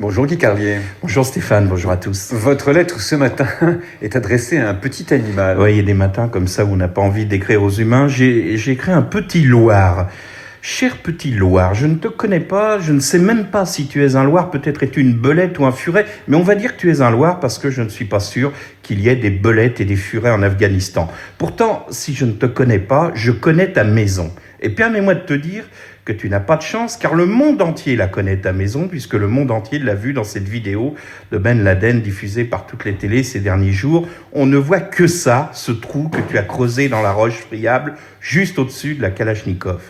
Bonjour Guy Carlier. Bonjour Stéphane, bonjour à tous. Votre lettre ce matin est adressée à un petit animal. Oui, il y a des matins comme ça où on n'a pas envie d'écrire aux humains. J'ai écrit un petit loir. Cher petit loir, je ne te connais pas, je ne sais même pas si tu es un loir, peut-être es-tu une belette ou un furet, mais on va dire que tu es un loir parce que je ne suis pas sûr qu'il y ait des belettes et des furets en Afghanistan. Pourtant, si je ne te connais pas, je connais ta maison. Et permets-moi de te dire que tu n'as pas de chance, car le monde entier la connaît, ta maison, puisque le monde entier l'a vu dans cette vidéo de Ben Laden diffusée par toutes les télés ces derniers jours. On ne voit que ça, ce trou que tu as creusé dans la roche friable, juste au-dessus de la Kalachnikov.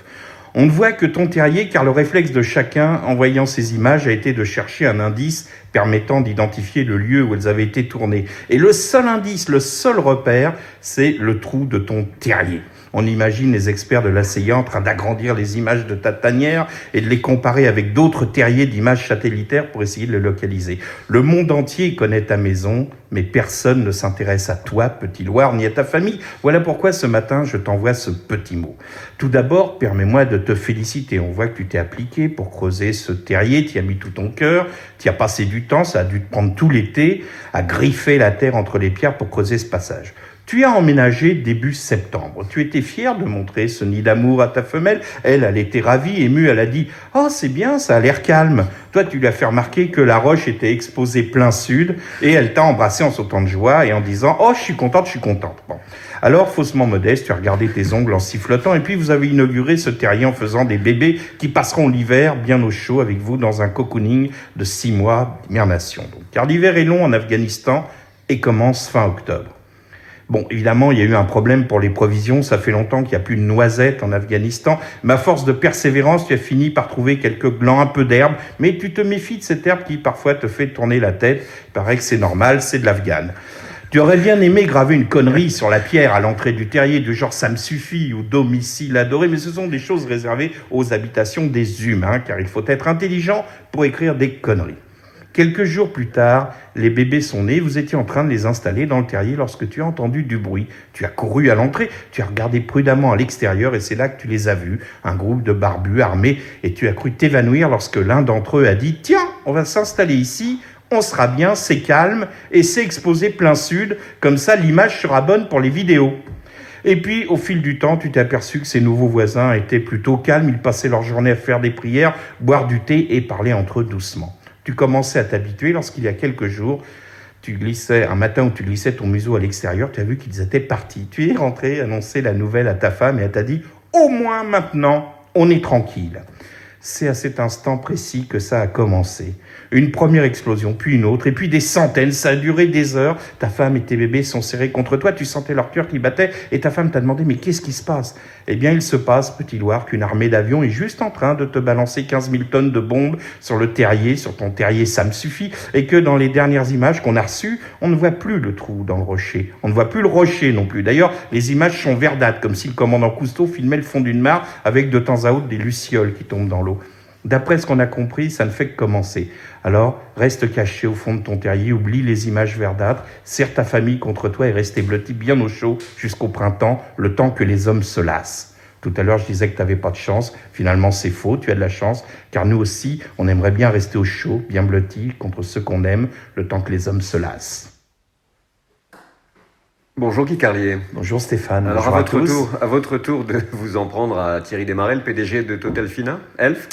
On ne voit que ton terrier, car le réflexe de chacun, en voyant ces images, a été de chercher un indice permettant d'identifier le lieu où elles avaient été tournées. Et le seul indice, le seul repère, c'est le trou de ton terrier. On imagine les experts de la CIA en train d'agrandir les images de ta tanière et de les comparer avec d'autres terriers d'images satellitaires pour essayer de les localiser. Le monde entier connaît ta maison, mais personne ne s'intéresse à toi, petit loir, ni à ta famille. Voilà pourquoi ce matin, je t'envoie ce petit mot. Tout d'abord, permets-moi de te féliciter. On voit que tu t'es appliqué pour creuser ce terrier, tu y as mis tout ton cœur, tu y as passé du temps, ça a dû te prendre tout l'été, à griffer la terre entre les pierres pour creuser ce passage. Tu as emménagé début septembre. Tu étais fier de montrer ce nid d'amour à ta femelle. Elle était ravie, émue, elle a dit « Oh, c'est bien, ça a l'air calme ». Toi, tu lui as fait remarquer que la roche était exposée plein sud et elle t'a embrassé en sautant de joie et en disant « Oh, je suis contente ». Bon. Alors, faussement modeste, tu as regardé tes ongles en sifflotant et puis vous avez inauguré ce terrier en faisant des bébés qui passeront l'hiver bien au chaud avec vous dans un cocooning de 6 mois d'hibernation. Car l'hiver est long en Afghanistan et commence fin octobre. Bon, évidemment, il y a eu un problème pour les provisions. Ça fait longtemps qu'il n'y a plus de noisettes en Afghanistan. Mais à force de persévérance, tu as fini par trouver quelques glands, un peu d'herbe. Mais tu te méfies de cette herbe qui, parfois, te fait tourner la tête. Il paraît que c'est normal, c'est de l'Afghane. Tu aurais bien aimé graver une connerie sur la pierre à l'entrée du terrier, du genre « ça me suffit » ou « domicile adoré », mais ce sont des choses réservées aux habitations des humains, car il faut être intelligent pour écrire des conneries. Quelques jours plus tard, les bébés sont nés, vous étiez en train de les installer dans le terrier lorsque tu as entendu du bruit. Tu as couru à l'entrée, tu as regardé prudemment à l'extérieur et c'est là que tu les as vus, un groupe de barbus armés, et tu as cru t'évanouir lorsque l'un d'entre eux a dit « Tiens, on va s'installer ici, on sera bien, c'est calme et c'est exposé plein sud, comme ça l'image sera bonne pour les vidéos ». Et puis, au fil du temps, tu t'es aperçu que ces nouveaux voisins étaient plutôt calmes, ils passaient leur journée à faire des prières, boire du thé et parler entre eux doucement. Tu commençais à t'habituer lorsqu'il y a quelques jours, un matin où tu glissais ton museau à l'extérieur, tu as vu qu'ils étaient partis. Tu es rentré annoncer la nouvelle à ta femme et elle t'a dit « Au moins maintenant, on est tranquille ». C'est à cet instant précis que ça a commencé. Une première explosion, puis une autre, et puis des centaines. Ça a duré des heures. Ta femme et tes bébés sont serrés contre toi. Tu sentais leur cœur qui battait. Et ta femme t'a demandé, mais qu'est-ce qui se passe? Eh bien, il se passe, petit loir, qu'une armée d'avions est juste en train de te balancer 15 000 tonnes de bombes sur le terrier, sur ton terrier, ça me suffit. Et que dans les dernières images qu'on a reçues, on ne voit plus le trou dans le rocher. On ne voit plus le rocher non plus. D'ailleurs, les images sont verdâtres, comme si le commandant Cousteau filmait le fond d'une mare avec de temps à autre des lucioles qui tombent dans l'eau. D'après ce qu'on a compris, ça ne fait que commencer. Alors, reste caché au fond de ton terrier, oublie les images verdâtres, serre ta famille contre toi et reste blotti bien au chaud jusqu'au printemps, le temps que les hommes se lassent. Tout à l'heure, je disais que tu n'avais pas de chance. Finalement, c'est faux, tu as de la chance, car nous aussi, on aimerait bien rester au chaud, bien blotti, contre ceux qu'on aime, le temps que les hommes se lassent. Bonjour Guy Carlier. Bonjour Stéphane. Alors bonjour à votre tour de vous en prendre à Thierry Desmarais, le PDG de Total Fina, Elf.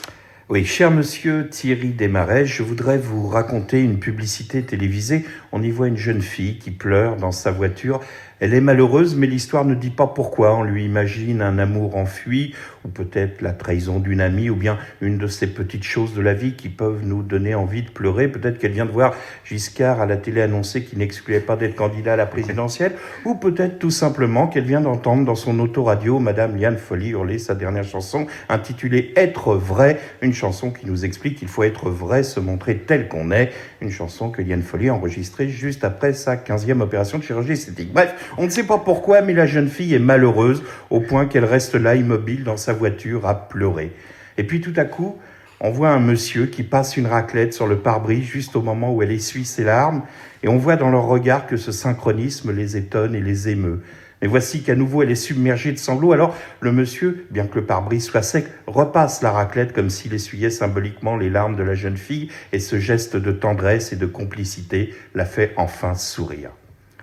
Oui, cher monsieur Thierry Desmarais, je voudrais vous raconter une publicité télévisée. On y voit une jeune fille qui pleure dans sa voiture. Elle est malheureuse, mais l'histoire ne dit pas pourquoi. On lui imagine un amour enfui, ou peut-être la trahison d'une amie, ou bien une de ces petites choses de la vie qui peuvent nous donner envie de pleurer. Peut-être qu'elle vient de voir Giscard à la télé annoncer qu'il n'excluait pas d'être candidat à la présidentielle, ou peut-être tout simplement qu'elle vient d'entendre dans son autoradio Madame Liane Folly hurler sa dernière chanson intitulée « Être vrai », une chanson qui nous explique qu'il faut être vrai, se montrer tel qu'on est, une chanson que Liane Folly a enregistrée juste après sa 15e opération de chirurgie esthétique. Bref, on ne sait pas pourquoi, mais la jeune fille est malheureuse au point qu'elle reste là immobile dans sa voiture à pleurer. Et puis tout à coup, on voit un monsieur qui passe une raclette sur le pare-brise juste au moment où elle essuie ses larmes et on voit dans leur regard que ce synchronisme les étonne et les émeut. Mais voici qu'à nouveau elle est submergée de sanglots. Alors le monsieur, bien que le pare-brise soit sec, repasse la raclette comme s'il essuyait symboliquement les larmes de la jeune fille, et ce geste de tendresse et de complicité la fait enfin sourire.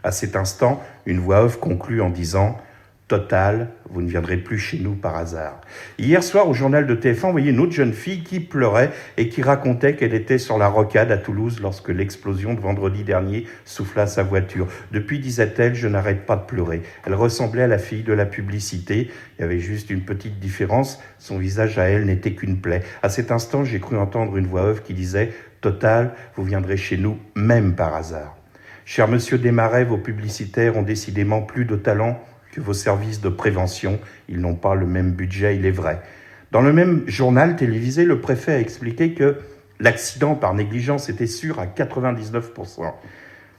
À cet instant, une voix off conclut en disant « Total, vous ne viendrez plus chez nous par hasard. » Hier soir, au journal de TF1, on voyait une autre jeune fille qui pleurait et qui racontait qu'elle était sur la rocade à Toulouse lorsque l'explosion de vendredi dernier souffla sa voiture. Depuis, disait-elle, je n'arrête pas de pleurer. Elle ressemblait à la fille de la publicité. Il y avait juste une petite différence. Son visage à elle n'était qu'une plaie. À cet instant, j'ai cru entendre une voix off qui disait « Total, vous viendrez chez nous même par hasard. » Cher monsieur Desmarais, vos publicitaires ont décidément plus de talent que vos services de prévention. Ils n'ont pas le même budget, il est vrai. Dans le même journal télévisé, le préfet a expliqué que l'accident par négligence était sûr à 99%.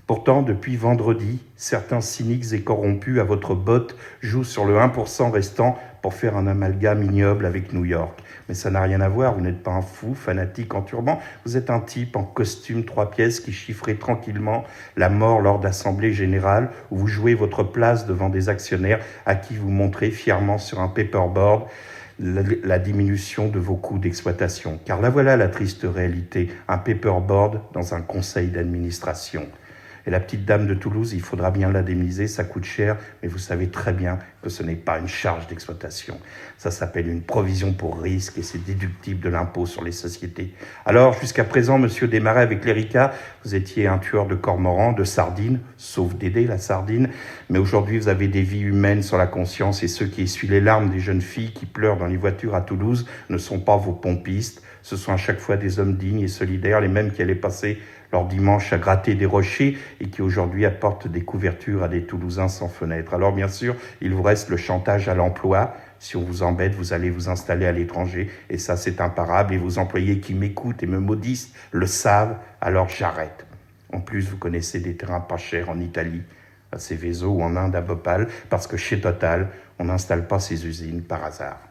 Pourtant, depuis vendredi, certains cyniques et corrompus à votre botte jouent sur le 1% restant pour faire un amalgame ignoble avec New York. Mais ça n'a rien à voir, vous n'êtes pas un fou, fanatique en turban, vous êtes un type en costume 3 pièces qui chiffrait tranquillement la mort lors d'assemblées générales où vous jouez votre place devant des actionnaires à qui vous montrez fièrement sur un paperboard la diminution de vos coûts d'exploitation. Car là voilà la triste réalité, un paperboard dans un conseil d'administration. Et la petite dame de Toulouse, il faudra bien l'indemniser, ça coûte cher, mais vous savez très bien que ce n'est pas une charge d'exploitation. Ça s'appelle une provision pour risque et c'est déductible de l'impôt sur les sociétés. Alors, jusqu'à présent, monsieur Desmarais, avec l'ERICA, vous étiez un tueur de cormorans, de sardines, sauf Dédé, la sardine, mais aujourd'hui, vous avez des vies humaines sur la conscience et ceux qui essuient les larmes des jeunes filles qui pleurent dans les voitures à Toulouse ne sont pas vos pompistes, ce sont à chaque fois des hommes dignes et solidaires, les mêmes qui allaient passer leur dimanche à gratter des rochers et qui aujourd'hui apportent des couvertures à des Toulousains sans fenêtre. Alors bien sûr, il vous reste le chantage à l'emploi. Si on vous embête, vous allez vous installer à l'étranger et ça c'est imparable et vos employés qui m'écoutent et me maudissent le savent, alors j'arrête. En plus, vous connaissez des terrains pas chers en Italie, à Seveso ou en Inde à Bhopal, parce que chez Total, on n'installe pas ces usines par hasard.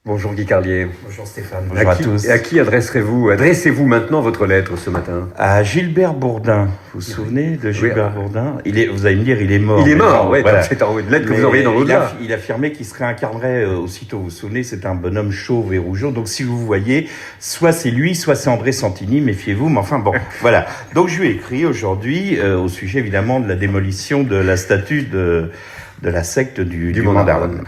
Bonjour Guy Carlier. Bonjour Stéphane. Bonjour à tous. Et à qui adressez-vous maintenant votre lettre ce matin? À Gilbert Bourdin. Vous vous souvenez de Gilbert Bourdin? Vous allez me dire, il est mort. Il est mort, oui. Voilà. C'est une lettre que vous envoyez dans l'au-delà. Il affirmait qu'il se réincarnerait aussitôt. Vous vous souvenez, c'est un bonhomme chauve et rougeau. Donc si vous voyez, soit c'est lui, soit c'est André Santini, méfiez-vous. Mais enfin bon, voilà. Donc je lui ai écrit aujourd'hui au sujet évidemment de la démolition de la statue de la secte du Mandarum.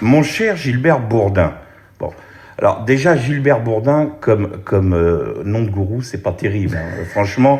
Mon cher Gilbert Bourdin. Bon, alors déjà Gilbert Bourdin comme nom de gourou, c'est pas terrible. Hein. Franchement,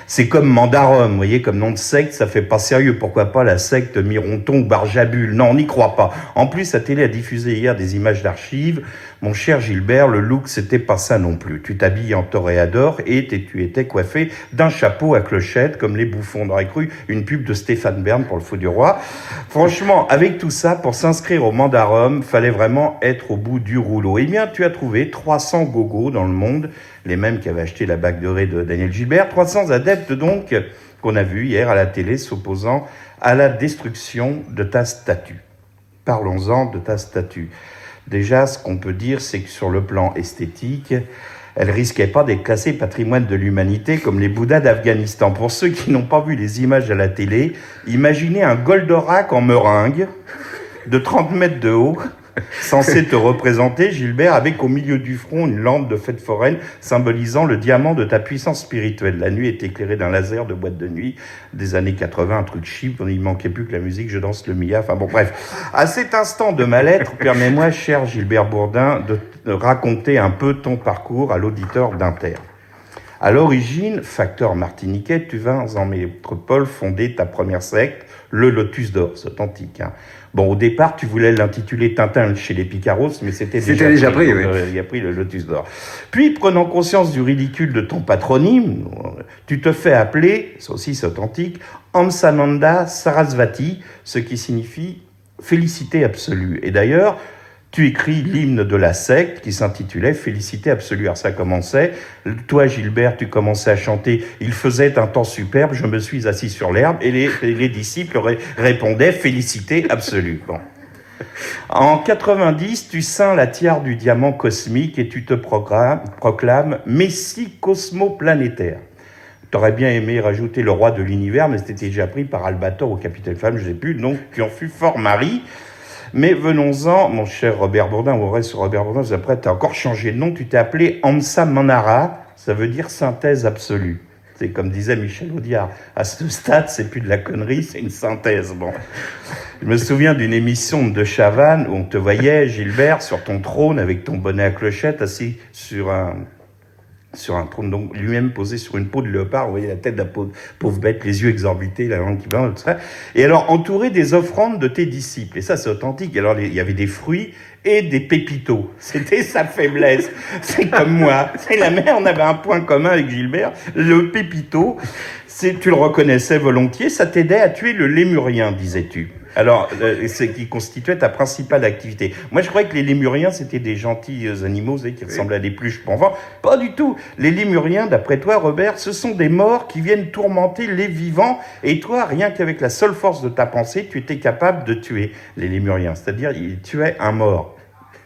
c'est comme Mandarum, vous voyez, comme nom de secte, ça fait pas sérieux. Pourquoi pas la secte Mironton ou Barjabul? Non, on n'y croit pas. En plus, la télé a diffusé hier des images d'archives. Mon cher Gilbert, le look, c'était pas ça non plus. Tu t'habilles en toréador et tu étais coiffé d'un chapeau à clochette, comme les bouffons. On aurait cru une pub de Stéphane Bern pour le Fou du Roi. Franchement, avec tout ça, pour s'inscrire au Mandarum, fallait vraiment être au bout du rouleau. Eh bien, tu as trouvé 300 gogos dans le monde, les mêmes qui avaient acheté la bague dorée de Daniel Gilbert, 300 adeptes donc, qu'on a vus hier à la télé s'opposant à la destruction de ta statue. Parlons-en de ta statue. Déjà, ce qu'on peut dire, c'est que sur le plan esthétique, elle risquait pas d'être classée patrimoine de l'humanité comme les Bouddhas d'Afghanistan. Pour ceux qui n'ont pas vu les images à la télé, imaginez un Goldorak en meringue de 30 mètres de haut, censé te représenter, Gilbert, avec au milieu du front une lampe de fête foraine symbolisant le diamant de ta puissance spirituelle. La nuit est éclairée d'un laser de boîte de nuit des années 80, un truc cheap, il manquait plus que la musique Je danse le Mia, enfin bon bref. À cet instant de ma lettre, permets-moi, cher Gilbert Bourdin, de raconter un peu ton parcours à l'auditeur d'Inter. À l'origine, facteur martiniquais, tu vins en métropole fonder ta première secte, le Lotus d'Or, c'est authentique. Hein. Bon, au départ, tu voulais l'intituler Tintin chez les Picaros, mais c'était déjà pris, oui. Il a pris le Lotus d'Or. Puis, prenant conscience du ridicule de ton patronyme, tu te fais appeler, ça aussi c'est authentique, Amsananda Sarasvati, ce qui signifie félicité absolue. Et d'ailleurs, tu écris l'hymne de la secte qui s'intitulait Félicité absolue. Alors ça commençait, toi Gilbert, tu commençais à chanter « Il faisait un temps superbe, je me suis assis sur l'herbe » et les disciples répondaient « Félicité absolue ». Bon. En 90, tu ceins la tiare du diamant cosmique et tu te proclames Messie cosmoplanétaire. T'aurais bien aimé rajouter le roi de l'univers, mais c'était déjà pris par Albator ou Capitaine Femme, je ne sais plus, donc tu en fus fort mari. Mais venons-en, mon cher Robert Bourdin, on reste sur Robert Bourdin, après tu as encore changé de nom, tu t'es appelé Amsa Manara, ça veut dire synthèse absolue. C'est comme disait Michel Audiard, à ce stade, c'est plus de la connerie, c'est une synthèse. Bon. Je me souviens d'une émission de Chavannes où on te voyait, Gilbert, sur ton trône avec ton bonnet à clochette, assis sur un trône, donc lui-même posé sur une peau de léopard, vous voyez la tête de la pauvre bête, les yeux exorbités, la langue qui blanche, tout ça. Et alors, entouré des offrandes de tes disciples. Et ça, c'est authentique. Alors, il y avait des fruits et des pépitos. C'était sa faiblesse. C'est comme moi. C'est la mère, on avait un point commun avec Gilbert. Le pépito, tu le reconnaissais volontiers, ça t'aidait à tuer le lémurien, disais-tu. Alors, c'est qui constituait ta principale activité. Moi, je croyais que les lémuriens, c'était des gentils animaux, vous savez, qui ressemblaient à des pluches panvans. Pas du tout. Les lémuriens, d'après toi, Robert, ce sont des morts qui viennent tourmenter les vivants. Et toi, rien qu'avec la seule force de ta pensée, tu étais capable de tuer les lémuriens. C'est-à-dire, ils tuaient un mort.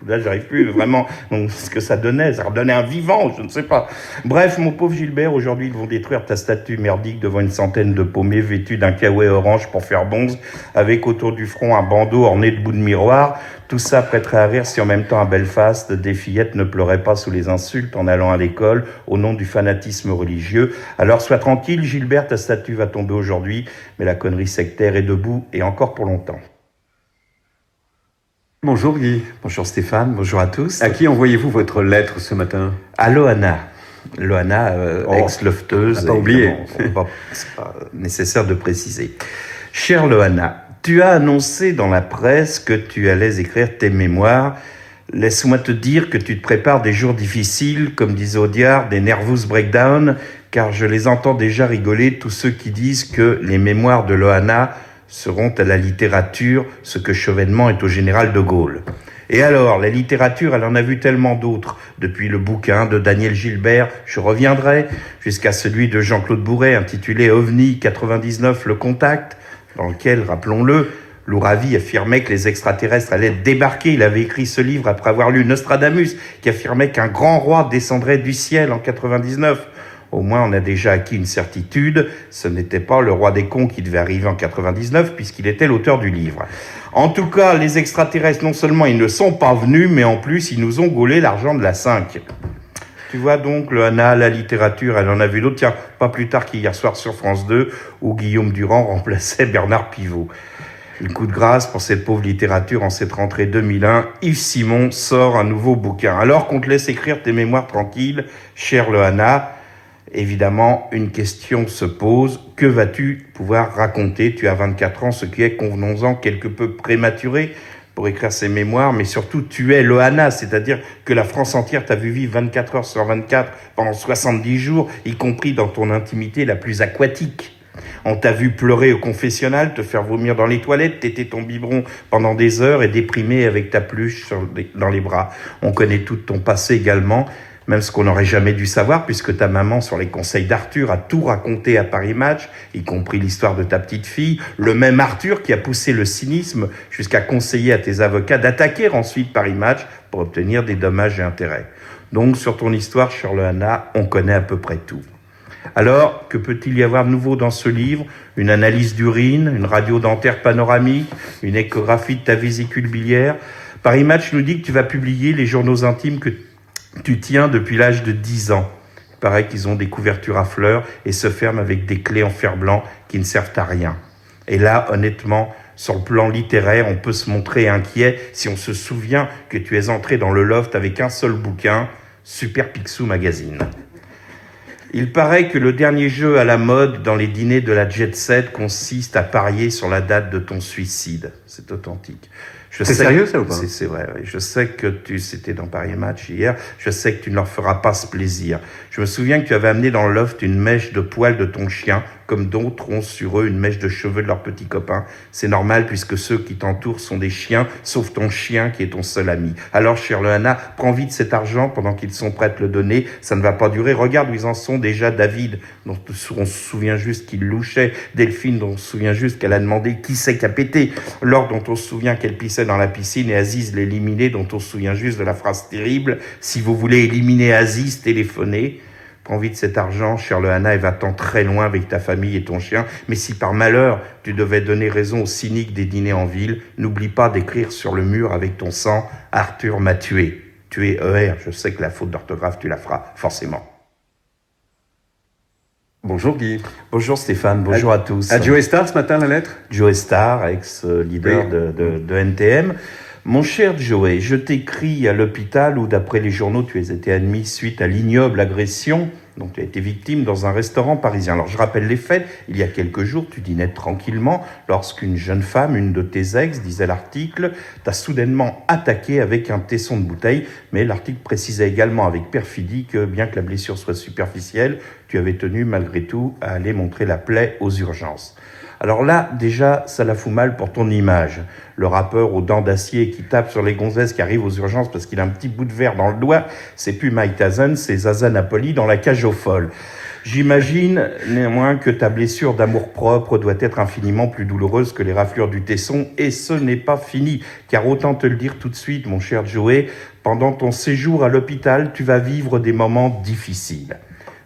Là, j'arrive plus vraiment. Donc, ce que ça donnait, ça redonnait un vivant, je ne sais pas. Bref, mon pauvre Gilbert, aujourd'hui, ils vont détruire ta statue merdique devant une centaine de paumés vêtus d'un kawaii orange pour faire bonze, avec autour du front un bandeau orné de bouts de miroir. Tout ça prêterait à rire si en même temps à Belfast, des fillettes ne pleuraient pas sous les insultes en allant à l'école au nom du fanatisme religieux. Alors, sois tranquille, Gilbert, ta statue va tomber aujourd'hui, mais la connerie sectaire est debout et encore pour longtemps. Bonjour Guy. Bonjour Stéphane, bonjour à tous. À qui envoyez-vous votre lettre ce matin? À Loana. Loana, ex-lofteuse. Pas oublié. C'est pas nécessaire de préciser. Chère Loana, tu as annoncé dans la presse que tu allais écrire tes mémoires. Laisse-moi te dire que tu te prépares des jours difficiles, comme disait Audiard, des nervous breakdowns, car je les entends déjà rigoler, tous ceux qui disent que les mémoires de Loana seront à la littérature ce que Chevènement est au général de Gaulle. Et alors, la littérature, elle en a vu tellement d'autres, depuis le bouquin de Daniel Gilbert, je reviendrai, jusqu'à celui de Jean-Claude Bourret, intitulé OVNI 99, le contact, dans lequel, rappelons-le, Louravi affirmait que les extraterrestres allaient débarquer. Il avait écrit ce livre après avoir lu Nostradamus, qui affirmait qu'un grand roi descendrait du ciel en 99. Au moins, on a déjà acquis une certitude, ce n'était pas le roi des cons qui devait arriver en 99, puisqu'il était l'auteur du livre. En tout cas, les extraterrestres, non seulement ils ne sont pas venus, mais en plus, ils nous ont gaulé l'argent de la 5. Tu vois donc, Loana, la littérature, elle en a vu d'autres. Tiens, pas plus tard qu'hier soir sur France 2, où Guillaume Durand remplaçait Bernard Pivot. Le coup de grâce pour cette pauvre littérature en cette rentrée 2001, Yves Simon sort un nouveau bouquin. Alors qu'on te laisse écrire tes mémoires tranquilles, chère Loana, évidemment, une question se pose. Que vas-tu pouvoir raconter? Tu as 24 ans, ce qui est, convenons-en, quelque peu prématuré pour écrire ces mémoires, mais surtout, tu es Loana, c'est-à-dire que la France entière t'a vu vivre 24 heures sur 24 pendant 70 jours, y compris dans ton intimité la plus aquatique. On t'a vu pleurer au confessionnal, te faire vomir dans les toilettes, téter ton biberon pendant des heures et déprimer avec ta pluche dans les bras. On connaît tout ton passé également, même ce qu'on n'aurait jamais dû savoir, puisque ta maman, sur les conseils d'Arthur, a tout raconté à Paris Match, y compris l'histoire de ta petite fille, le même Arthur qui a poussé le cynisme jusqu'à conseiller à tes avocats d'attaquer ensuite Paris Match pour obtenir des dommages et intérêts. Donc, sur ton histoire, chère Loana, on connaît à peu près tout. Alors, que peut-il y avoir de nouveau dans ce livre? Une analyse d'urine, une radio dentaire panoramique, une échographie de ta vésicule biliaire. Paris Match nous dit que tu vas publier les journaux intimes que tu tiens depuis l'âge de 10 ans. Il paraît qu'ils ont des couvertures à fleurs et se ferment avec des clés en fer blanc qui ne servent à rien. Et là, honnêtement, sur le plan littéraire, on peut se montrer inquiet si on se souvient que tu es entré dans le loft avec un seul bouquin, Super Picsou Magazine. Il paraît que le dernier jeu à la mode dans les dîners de la jet set consiste à parier sur la date de ton suicide. C'est authentique. C'est sérieux ça ou pas? C'est vrai, oui. Je sais que c'était dans Paris Match hier, je sais que tu ne leur feras pas ce plaisir. Je me souviens que tu avais amené dans le loft une mèche de poils de ton chien, comme d'autres ont sur eux une mèche de cheveux de leurs petits copains. C'est normal puisque ceux qui t'entourent sont des chiens, sauf ton chien qui est ton seul ami. Alors, chère Loana, prends vite cet argent pendant qu'ils sont prêts à te le donner. Ça ne va pas durer. Regarde où ils en sont déjà. David, dont on se souvient juste qu'il louchait. Delphine, dont on se souvient juste qu'elle a demandé qui c'est qui a pété. Laure, dont on se souvient qu'elle pissait dans la piscine. Et Aziz, l'éliminé, dont on se souvient juste de la phrase terrible. Si vous voulez éliminer Aziz, téléphonez. envie de cet argent, chère Loana, et va-t'en très loin avec ta famille et ton chien. Mais si par malheur, tu devais donner raison aux cyniques des dîners en ville, n'oublie pas d'écrire sur le mur avec ton sang « Arthur m'a tué ». Tué ER, je sais que la faute d'orthographe, tu la feras, forcément. Bonjour Guy. Bonjour Stéphane, bonjour à tous. À Joe Star ce matin, la lettre? Joe Star, ex-leader de NTM. Mon cher Joey, je t'écris à l'hôpital où, d'après les journaux, tu as été admis suite à l'ignoble agression dont tu as été victime dans un restaurant parisien. Alors, je rappelle les faits. Il y a quelques jours, tu dînais tranquillement lorsqu'une jeune femme, une de tes ex, disait l'article, t'a soudainement attaqué avec un tesson de bouteille. Mais l'article précisait également avec perfidie que, bien que la blessure soit superficielle, tu avais tenu malgré tout à aller montrer la plaie aux urgences. Alors là, déjà, ça la fout mal pour ton image. Le rappeur aux dents d'acier qui tape sur les gonzesses qui arrivent aux urgences parce qu'il a un petit bout de verre dans le doigt, c'est plus Mike Tyson, c'est Zaza Napoli dans La Cage aux Folles. J'imagine néanmoins que ta blessure d'amour-propre doit être infiniment plus douloureuse que les raflures du tesson, et ce n'est pas fini, car autant te le dire tout de suite, mon cher Joey, pendant ton séjour à l'hôpital, tu vas vivre des moments difficiles.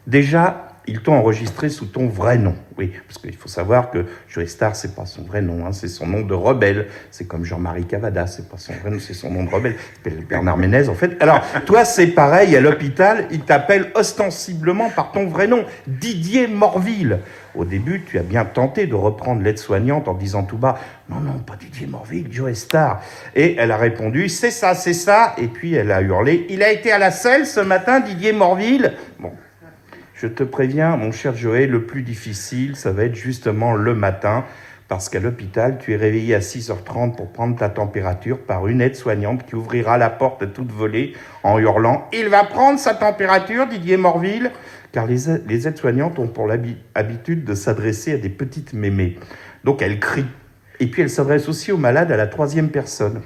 Déjà, ils t'ont enregistré sous ton vrai nom. Oui, parce qu'il faut savoir que Joey Star, c'est pas son vrai nom, hein, c'est son nom de rebelle. C'est comme Jean-Marie Cavada, c'est pas son vrai nom, c'est son nom de rebelle. Il s'appelle Bernard Ménez, en fait. Alors, toi, c'est pareil, à l'hôpital, ils t'appellent ostensiblement par ton vrai nom, Didier Morville. Au début, tu as bien tenté de reprendre l'aide-soignante en disant tout bas « Non, non, pas Didier Morville, Joey Star ». Et elle a répondu « C'est ça, c'est ça ». Et puis, elle a hurlé « Il a été à la selle ce matin, Didier Morville ». Bon. Je te préviens, mon cher Joey, le plus difficile, ça va être justement le matin, parce qu'à l'hôpital, tu es réveillé à 6h30 pour prendre ta température par une aide-soignante qui ouvrira la porte à toute volée en hurlant « Il va prendre sa température, Didier Morville !» Car les aides-soignantes ont pour l'habitude de s'adresser à des petites mémées. Donc elles crient. Et puis elles s'adressent aussi aux malades à la troisième personne.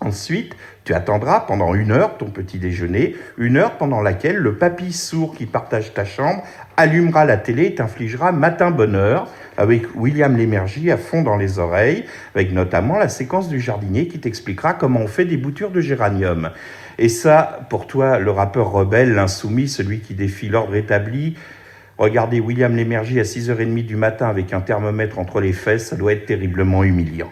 Ensuite, tu attendras pendant 1 heure ton petit déjeuner, 1 heure pendant laquelle le papy sourd qui partage ta chambre allumera la télé et t'infligera Matin Bonheur avec William Lémergie à fond dans les oreilles, avec notamment la séquence du jardinier qui t'expliquera comment on fait des boutures de géranium. Et ça, pour toi, le rappeur rebelle, l'insoumis, celui qui défie l'ordre établi, regarder William Lémergie à 6h30 du matin avec un thermomètre entre les fesses, ça doit être terriblement humiliant.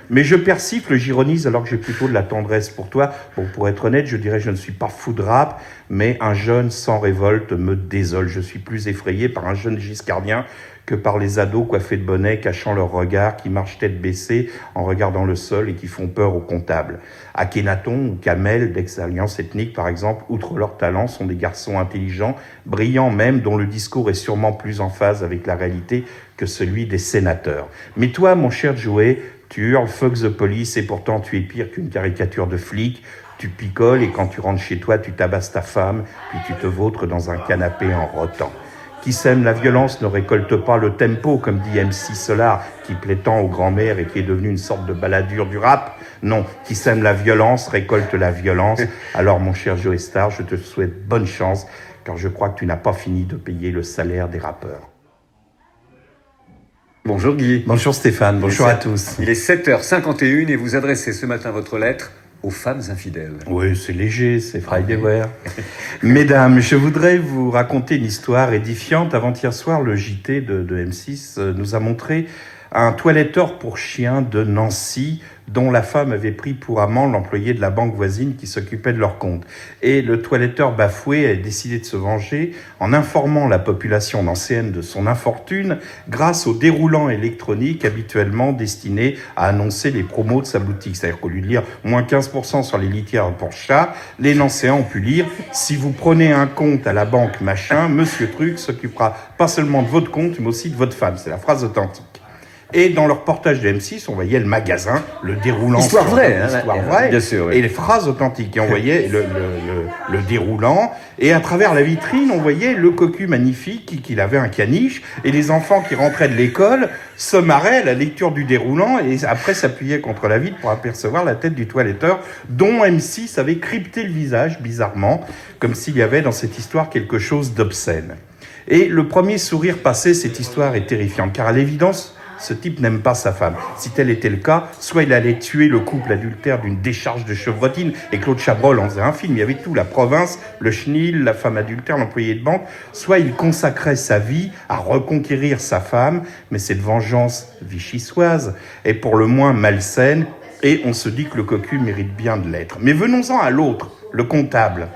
Mais je persifle, j'ironise alors que j'ai plutôt de la tendresse pour toi. Bon, pour être honnête, je dirais que je ne suis pas fou de rap, mais un jeune sans révolte me désole. Je suis plus effrayé par un jeune giscardien que par les ados coiffés de bonnet, cachant leur regard, qui marchent tête baissée en regardant le sol et qui font peur aux comptables. Akhenaton ou Kamel, d'ex-alliance ethnique par exemple, outre leur talent, sont des garçons intelligents, brillants même, dont le discours est sûrement plus en phase avec la réalité que celui des sénateurs. Mais toi, mon cher Joey, tu hurles « fuck the police » et pourtant tu es pire qu'une caricature de flic. Tu picoles et quand tu rentres chez toi, tu tabasses ta femme, puis tu te vautres dans un canapé en rotant. Qui sème la violence ne récolte pas le tempo, comme dit MC Solar, qui plaît tant aux grands-mères et qui est devenu une sorte de baladure du rap. Non, qui sème la violence récolte la violence. Alors mon cher Joey Star, je te souhaite bonne chance, car je crois que tu n'as pas fini de payer le salaire des rappeurs. Bonjour Guy. Bonjour Stéphane, bonjour à tous. Il est 7h51 et vous adressez ce matin votre lettre aux femmes infidèles. Oui, c'est léger, c'est Friday. Mesdames, je voudrais vous raconter une histoire édifiante. Avant-hier soir, le JT de M6 nous a montré un toiletteur pour chiens de Nancy dont la femme avait pris pour amant l'employé de la banque voisine qui s'occupait de leur compte. Et le toiletteur bafoué a décidé de se venger en informant la population nancéenne de son infortune grâce au déroulant électronique habituellement destiné à annoncer les promos de sa boutique. C'est-à-dire qu'au lieu de lire moins 15% sur les litières pour chats, les Nancéens ont pu lire « Si vous prenez un compte à la banque machin, Monsieur Truc s'occupera pas seulement de votre compte, mais aussi de votre femme ». C'est la phrase authentique. Et dans le reportage de M6, on voyait le magasin, le déroulant. Histoire vraie, hein, histoire vraie. Bien sûr, oui. Et les phrases authentiques. Et on voyait le déroulant. Et à travers la vitrine, on voyait le cocu magnifique qu'il avait un caniche. Et les enfants qui rentraient de l'école se marraient à la lecture du déroulant et après s'appuyaient contre la vitre pour apercevoir la tête du toiletteur dont M6 avait crypté le visage, bizarrement, comme s'il y avait dans cette histoire quelque chose d'obscène. Et le premier sourire passé, cette histoire est terrifiante, car à l'évidence, ce type n'aime pas sa femme. Si tel était le cas, soit il allait tuer le couple adultère d'une décharge de chevrotine, et Claude Chabrol en faisait un film, il y avait tout, la province, le chenil, la femme adultère, l'employé de banque, soit il consacrait sa vie à reconquérir sa femme, mais cette vengeance vichysoise est pour le moins malsaine, et on se dit que le cocu mérite bien de l'être. Mais venons-en à l'autre, le comptable.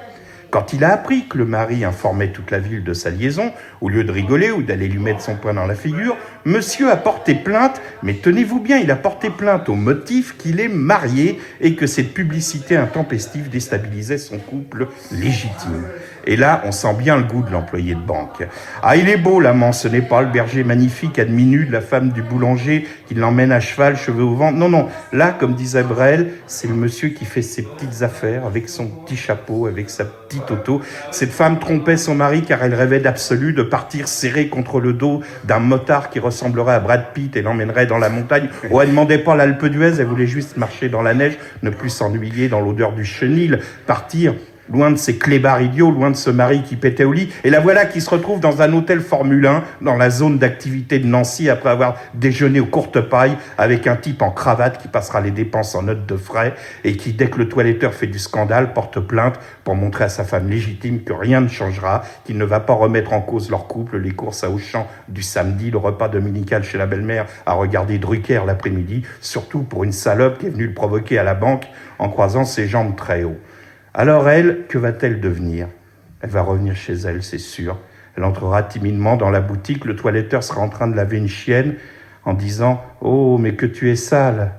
Quand il a appris que le mari informait toute la ville de sa liaison, au lieu de rigoler ou d'aller lui mettre son poing dans la figure, monsieur a porté plainte, mais tenez-vous bien, il a porté plainte au motif qu'il est marié et que cette publicité intempestive déstabilisait son couple légitime. Et là, on sent bien le goût de l'employé de banque. Ah, il est beau, l'amant, ce n'est pas le berger magnifique à demi-nu de la femme du boulanger qui l'emmène à cheval, cheveux au vent. Non, non, là, comme disait Brel, c'est le monsieur qui fait ses petites affaires avec son petit chapeau, avec sa petite auto. Cette femme trompait son mari car elle rêvait d'absolu de partir serrée contre le dos d'un motard qui ressemblerait à Brad Pitt et l'emmènerait dans la montagne. Oh, elle ne demandait pas l'Alpe d'Huez, elle voulait juste marcher dans la neige, ne plus s'ennuyer dans l'odeur du chenil, partir loin de ces clébards idiots, loin de ce mari qui pétait au lit. Et la voilà qui se retrouve dans un hôtel Formule 1, dans la zone d'activité de Nancy, après avoir déjeuné aux courtes pailles, avec un type en cravate qui passera les dépenses en notes de frais, et qui, dès que le toiletteur fait du scandale, porte plainte pour montrer à sa femme légitime que rien ne changera, qu'il ne va pas remettre en cause leur couple, les courses à Auchan du samedi, le repas dominical chez la belle-mère, à regarder Drucker l'après-midi, surtout pour une salope qui est venue le provoquer à la banque en croisant ses jambes très haut. Alors elle, que va-t-elle devenir ? Elle va revenir chez elle, c'est sûr. Elle entrera timidement dans la boutique, le toiletteur sera en train de laver une chienne en disant « Oh, mais que tu es sale !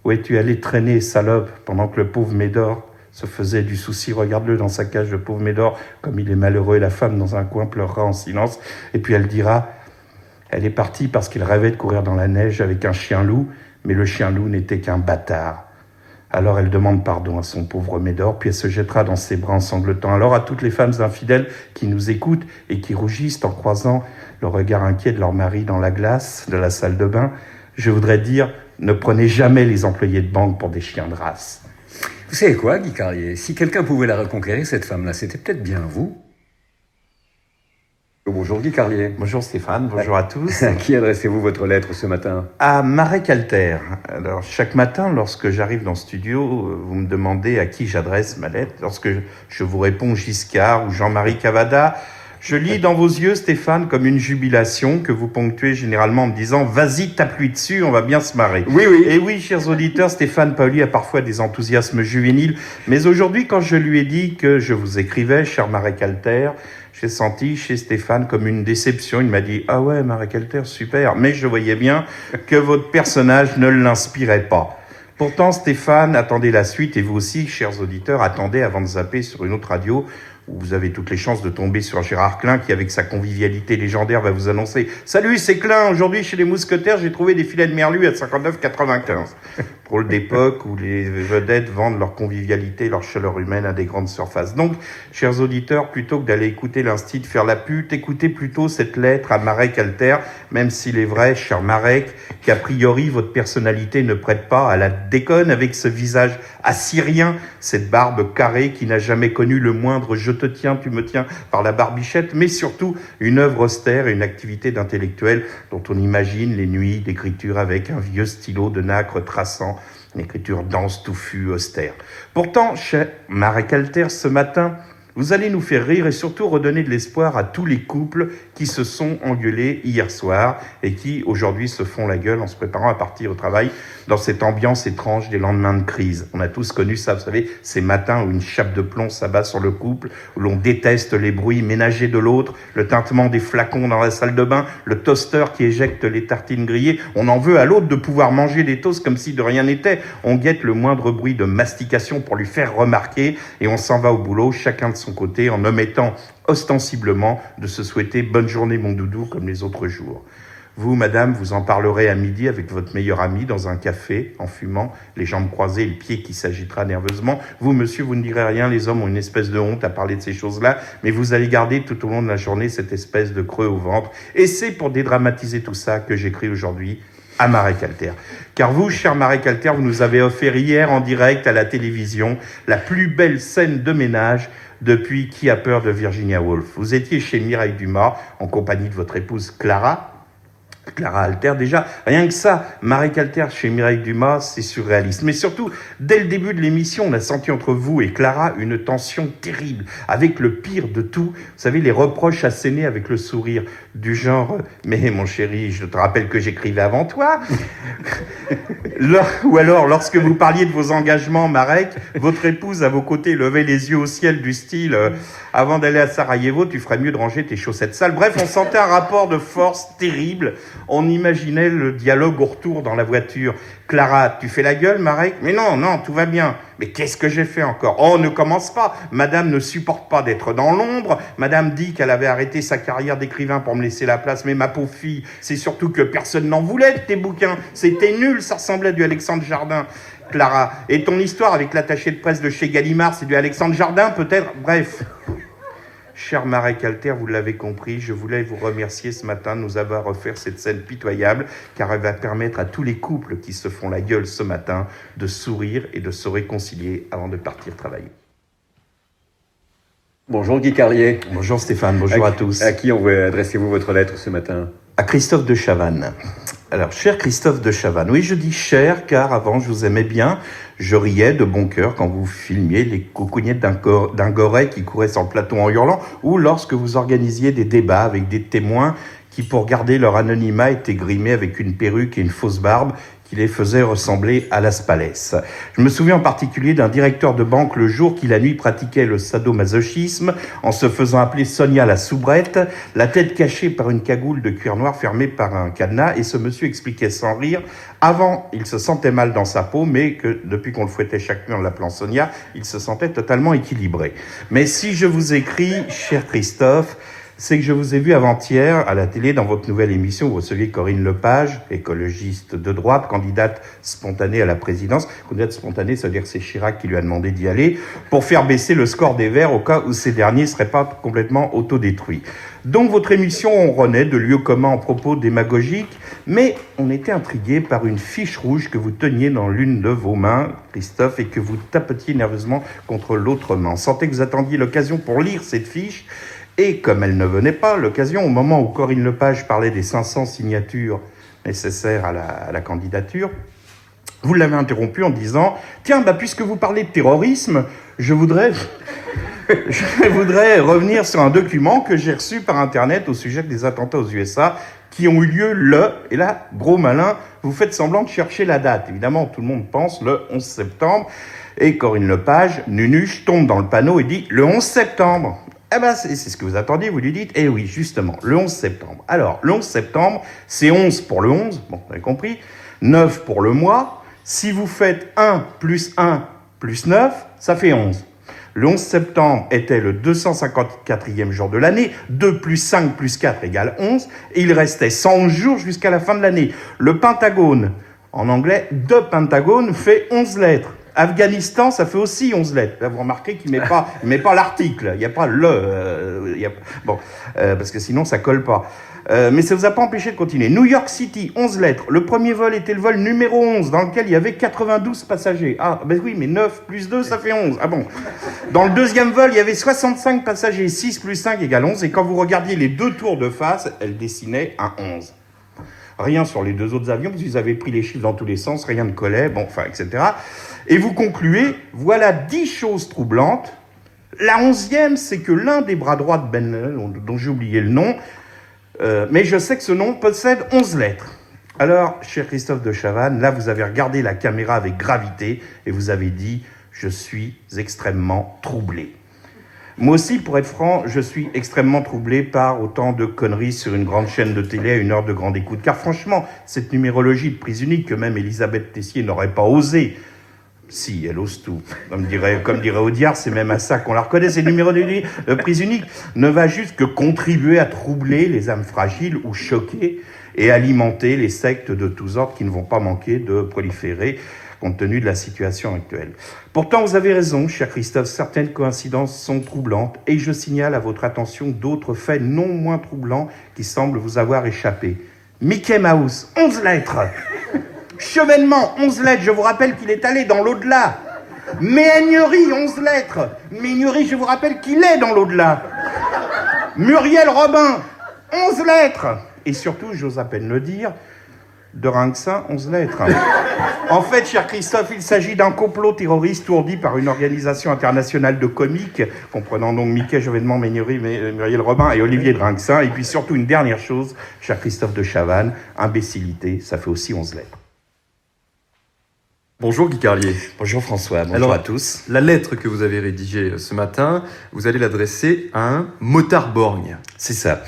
Où es-tu allé traîner, salope ?» pendant que le pauvre Médor se faisait du souci. Regarde-le dans sa cage, le pauvre Médor, comme il est malheureux, et la femme dans un coin pleurera en silence. Et puis elle dira « Elle est partie parce qu'il rêvait de courir dans la neige avec un chien-loup, mais le chien-loup n'était qu'un bâtard. » Alors elle demande pardon à son pauvre Médor, puis elle se jettera dans ses bras en sanglotant. Alors à toutes les femmes infidèles qui nous écoutent et qui rougissent en croisant le regard inquiet de leur mari dans la glace de la salle de bain, je voudrais dire, ne prenez jamais les employés de banque pour des chiens de race. Vous savez quoi, Guy Carlier ? Si quelqu'un pouvait la reconquérir, cette femme-là, c'était peut-être bien vous. Bonjour Guy Carlier. Bonjour Stéphane, bonjour à tous. À qui adressez-vous votre lettre ce matin ? À Marek Alter. Alors chaque matin, lorsque j'arrive dans le studio, vous me demandez à qui j'adresse ma lettre. Lorsque je vous réponds Giscard ou Jean-Marie Cavada, je lis dans vos yeux, Stéphane, comme une jubilation que vous ponctuez généralement en me disant « Vas-y, tape-lui dessus, on va bien se marrer ». Oui, oui. Et oui, chers auditeurs, Stéphane Paoli a parfois des enthousiasmes juvéniles. Mais aujourd'hui, quand je lui ai dit que je vous écrivais, cher Marek Alter, j'ai senti chez Stéphane comme une déception. Il m'a dit « Ah ouais, Marek Alter, super ». Mais je voyais bien que votre personnage ne l'inspirait pas. Pourtant, Stéphane attendait la suite et vous aussi, chers auditeurs, attendez avant de zapper sur une autre radio où vous avez toutes les chances de tomber sur Gérard Klein qui, avec sa convivialité légendaire, va vous annoncer « Salut, c'est Klein, aujourd'hui chez les Mousquetaires, j'ai trouvé des filets de merlu à 59,95 » Drôle d'époque où les vedettes vendent leur convivialité, leur chaleur humaine à des grandes surfaces. Donc, chers auditeurs, plutôt que d'aller écouter l'Institut de faire la pute, écoutez plutôt cette lettre à Marek Alter, même s'il est vrai, cher Marek, qu'a priori votre personnalité ne prête pas à la déconne avec ce visage assyrien, cette barbe carrée qui n'a jamais connu le moindre « je te tiens, tu me tiens » par la barbichette, mais surtout une œuvre austère et une activité d'intellectuel dont on imagine les nuits d'écriture avec un vieux stylo de nacre traçant une écriture dense, touffue, austère. Pourtant, cher Marek Alter, ce matin, vous allez nous faire rire et surtout redonner de l'espoir à tous les couples qui se sont engueulés hier soir et qui, aujourd'hui, se font la gueule en se préparant à partir au travail dans cette ambiance étrange des lendemains de crise. On a tous connu ça, vous savez, ces matins où une chape de plomb s'abat sur le couple, où l'on déteste les bruits ménagers de l'autre, le tintement des flacons dans la salle de bain, le toaster qui éjecte les tartines grillées. On en veut à l'autre de pouvoir manger des toasts comme si de rien n'était. On guette le moindre bruit de mastication pour lui faire remarquer et on s'en va au boulot, chacun de son côté, en omettant ostensiblement de se souhaiter « bonne journée mon doudou » comme les autres jours. Vous, madame, vous en parlerez à midi avec votre meilleur ami dans un café, en fumant, les jambes croisées et le pied qui s'agitera nerveusement. Vous, monsieur, vous ne direz rien, les hommes ont une espèce de honte à parler de ces choses-là, mais vous allez garder tout au long de la journée cette espèce de creux au ventre. Et c'est pour dédramatiser tout ça que j'écris aujourd'hui à Marek Alter. Car vous, cher Marek Alter, vous nous avez offert hier en direct à la télévision la plus belle scène de ménage depuis Qui a peur de Virginia Woolf. Vous étiez chez Mireille Dumas en compagnie de votre épouse Clara. Clara Alter, déjà, rien que ça, Marek Alter chez Mireille Dumas, c'est surréaliste. Mais surtout, dès le début de l'émission, on a senti entre vous et Clara une tension terrible, avec le pire de tout, vous savez, les reproches assénés avec le sourire, du genre « Mais mon chéri, je te rappelle que j'écrivais avant toi ?» Ou alors, lorsque vous parliez de vos engagements, Marek, votre épouse à vos côtés levait les yeux au ciel du style avant d'aller à Sarajevo, tu ferais mieux de ranger tes chaussettes sales. » Bref, on sentait un rapport de force terrible. On imaginait le dialogue au retour dans la voiture. « Clara, tu fais la gueule, Marek ?»« Mais non, tout va bien. »« Mais qu'est-ce que j'ai fait encore ?»« Oh, ne commence pas. Madame ne supporte pas d'être dans l'ombre. Madame dit qu'elle avait arrêté sa carrière d'écrivain pour me laisser la place. Mais ma pauvre fille, c'est surtout que personne n'en voulait de tes bouquins. C'était nul, ça ressemblait à du Alexandre Jardin. » Clara, et ton histoire avec l'attaché de presse de chez Gallimard, c'est du Alexandre Jardin, peut-être? Bref. Cher Marek Alter, vous l'avez compris, je voulais vous remercier ce matin de nous avoir offert cette scène pitoyable, car elle va permettre à tous les couples qui se font la gueule ce matin de sourire et de se réconcilier avant de partir travailler. Bonjour Guy Carlier. Bonjour Stéphane, bonjour à tous. À qui adressez-vous votre lettre ce matin? À Christophe de Chavannes. Alors, cher Christophe de Chavannes, oui, je dis cher, car avant, je vous aimais bien. Je riais de bon cœur quand vous filmiez les coucougnettes d'un goret qui courait sur le plateau en hurlant, ou lorsque vous organisiez des débats avec des témoins qui, pour garder leur anonymat, étaient grimés avec une perruque et une fausse barbe qui les faisait ressembler à Las Palais. Je me souviens en particulier d'un directeur de banque le jour qui la nuit pratiquait le sadomasochisme en se faisant appeler Sonia la soubrette, la tête cachée par une cagoule de cuir noir fermée par un cadenas, et ce monsieur expliquait sans rire, avant il se sentait mal dans sa peau, mais que depuis qu'on le fouettait chaque nuit en l'appelant Sonia, il se sentait totalement équilibré. Mais si je vous écris, cher Christophe, c'est que je vous ai vu avant-hier à la télé dans votre nouvelle émission où vous receviez Corinne Lepage, écologiste de droite, candidate spontanée à la présidence. Candidate spontanée, ça veut dire que c'est Chirac qui lui a demandé d'y aller, pour faire baisser le score des Verts au cas où ces derniers ne seraient pas complètement autodétruits. Donc votre émission, on renaît de lieu commun en propos démagogiques, mais on était intrigué par une fiche rouge que vous teniez dans l'une de vos mains, Christophe, et que vous tapotiez nerveusement contre l'autre main. On sentait que vous attendiez l'occasion pour lire cette fiche. Et comme elle ne venait pas, l'occasion, au moment où Corinne Lepage parlait des 500 signatures nécessaires à la candidature, vous l'avez interrompu en disant « Tiens, puisque vous parlez de terrorisme, je voudrais revenir sur un document que j'ai reçu par Internet au sujet des attentats aux USA qui ont eu lieu et là, gros malin, vous faites semblant de chercher la date. Évidemment, tout le monde pense le 11 septembre. Et Corinne Lepage, nunuche, tombe dans le panneau et dit « Le 11 septembre ». C'est ce que vous attendiez, vous lui dites, eh oui, justement, le 11 septembre. Alors, le 11 septembre, c'est 11 pour le 11, bon, vous avez compris, 9 pour le mois. Si vous faites 1 plus 9, ça fait 11. Le 11 septembre était le 254e jour de l'année, 2 plus 5 plus 4 égale 11, et il restait 111 jours jusqu'à la fin de l'année. Le pentagone, en anglais, de pentagone fait 11 lettres. Afghanistan, ça fait aussi 11 lettres. Là, vous remarquez qu'il met pas l'article. Il n'y a pas parce que sinon, ça colle pas. Mais ça vous a pas empêché de continuer. New York City, 11 lettres. Le premier vol était le vol numéro 11, dans lequel il y avait 92 passagers. Ah, oui, mais 9 plus 2, ça fait 11. Ah bon. Dans le deuxième vol, il y avait 65 passagers. 6 plus 5 égale 11. Et quand vous regardiez les deux tours de face, elles dessinaient un 11. Rien sur les deux autres avions, parce qu'ils avaient pris les chiffres dans tous les sens, rien ne collait, etc. Et vous concluez, voilà 10 choses troublantes. La 11e, c'est que l'un des bras droits de Ben Laden, dont j'ai oublié le nom, mais je sais que ce nom possède 11 lettres. Alors, cher Christophe de Chavannes, là, vous avez regardé la caméra avec gravité et vous avez dit « Je suis extrêmement troublé ». Moi aussi, pour être franc, je suis extrêmement troublé par autant de conneries sur une grande chaîne de télé à une heure de grande écoute. Car franchement, cette numérologie de prise unique que même Elisabeth Tessier n'aurait pas osé, si, elle ose tout. Comme dirait Audiard, c'est même à ça qu'on la reconnaît. Ces numérologies de prise unique ne va juste que contribuer à troubler les âmes fragiles ou choquer et alimenter les sectes de tous ordres qui ne vont pas manquer de proliférer compte tenu de la situation actuelle. Pourtant, vous avez raison, cher Christophe, certaines coïncidences sont troublantes et je signale à votre attention d'autres faits non moins troublants qui semblent vous avoir échappé. Mickey Mouse, 11 lettres. Chevènement, 11 lettres, je vous rappelle qu'il est allé dans l'au-delà. Méhaignerie, 11 lettres. Méhaignerie, je vous rappelle qu'il est dans l'au-delà. Muriel Robin, 11 lettres. Et surtout, j'ose à peine le dire, de Rinxin, 11 lettres. En fait, cher Christophe, il s'agit d'un complot terroriste ourdi par une organisation internationale de comiques, comprenant donc Mickey Chevènement, Muriel Robin et Olivier de Rinxin. Et puis surtout, une dernière chose, cher Christophe de Chavannes, imbécilité, ça fait aussi 11 lettres. Bonjour Guy Carlier. Bonjour François, bonjour Alors, à tous. La lettre que vous avez rédigée ce matin, vous allez l'adresser à un motard borgne. C'est ça.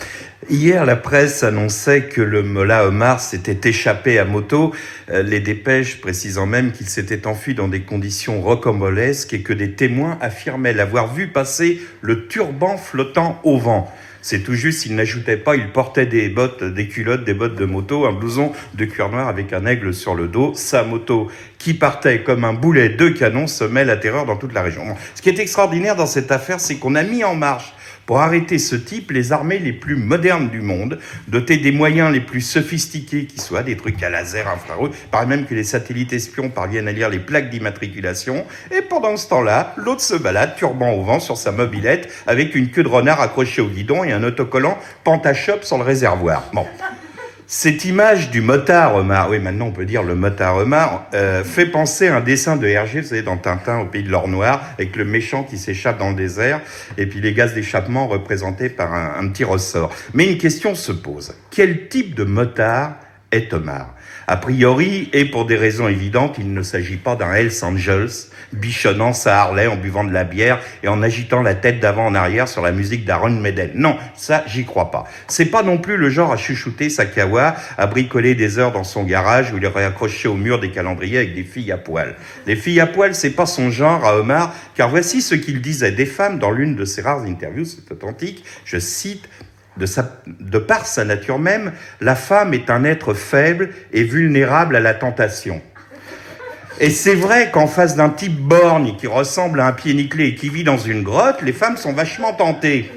Hier, la presse annonçait que le Mollah Omar s'était échappé à moto, les dépêches précisant même qu'il s'était enfui dans des conditions rocambolesques et que des témoins affirmaient l'avoir vu passer le turban flottant au vent. C'est tout juste s'il n'ajoutait pas, il portait des bottes, des culottes, des bottes de moto, un blouson de cuir noir avec un aigle sur le dos. Sa moto, qui partait comme un boulet de canon, semait la terreur dans toute la région. Bon, ce qui est extraordinaire dans cette affaire, c'est qu'on a mis en marche pour arrêter ce type les armées les plus modernes du monde, dotées des moyens les plus sophistiqués qui soient, des trucs à laser, infrarouge. Il paraît même que les satellites espions parviennent à lire les plaques d'immatriculation. Et pendant ce temps-là, l'autre se balade, turban au vent, sur sa mobilette, avec une queue de renard accrochée au guidon et un autocollant Pantachop sur le réservoir. Bon. Cette image du motard Omar, oui maintenant on peut dire le motard Omar, fait penser à un dessin de Hergé, vous savez, dans Tintin au pays de l'or noir, avec le méchant qui s'échappe dans le désert, et puis les gaz d'échappement représentés par un petit ressort. Mais une question se pose, quel type de motard est Omar ? A priori, et pour des raisons évidentes, il ne s'agit pas d'un Hells Angels bichonnant sa Harley en buvant de la bière et en agitant la tête d'avant en arrière sur la musique d'Aaron Maiden. Non, ça, j'y crois pas. C'est pas non plus le genre à chuchoter sa kawa, à bricoler des heures dans son garage où il aurait accroché au mur des calendriers avec des filles à poil. Les filles à poil, c'est pas son genre à Omar, car voici ce qu'il disait des femmes dans l'une de ses rares interviews, c'est authentique, je cite: de par sa nature même, la femme est un être faible et vulnérable à la tentation. Et c'est vrai qu'en face d'un type borgne qui ressemble à un pied nickelé et qui vit dans une grotte, les femmes sont vachement tentées.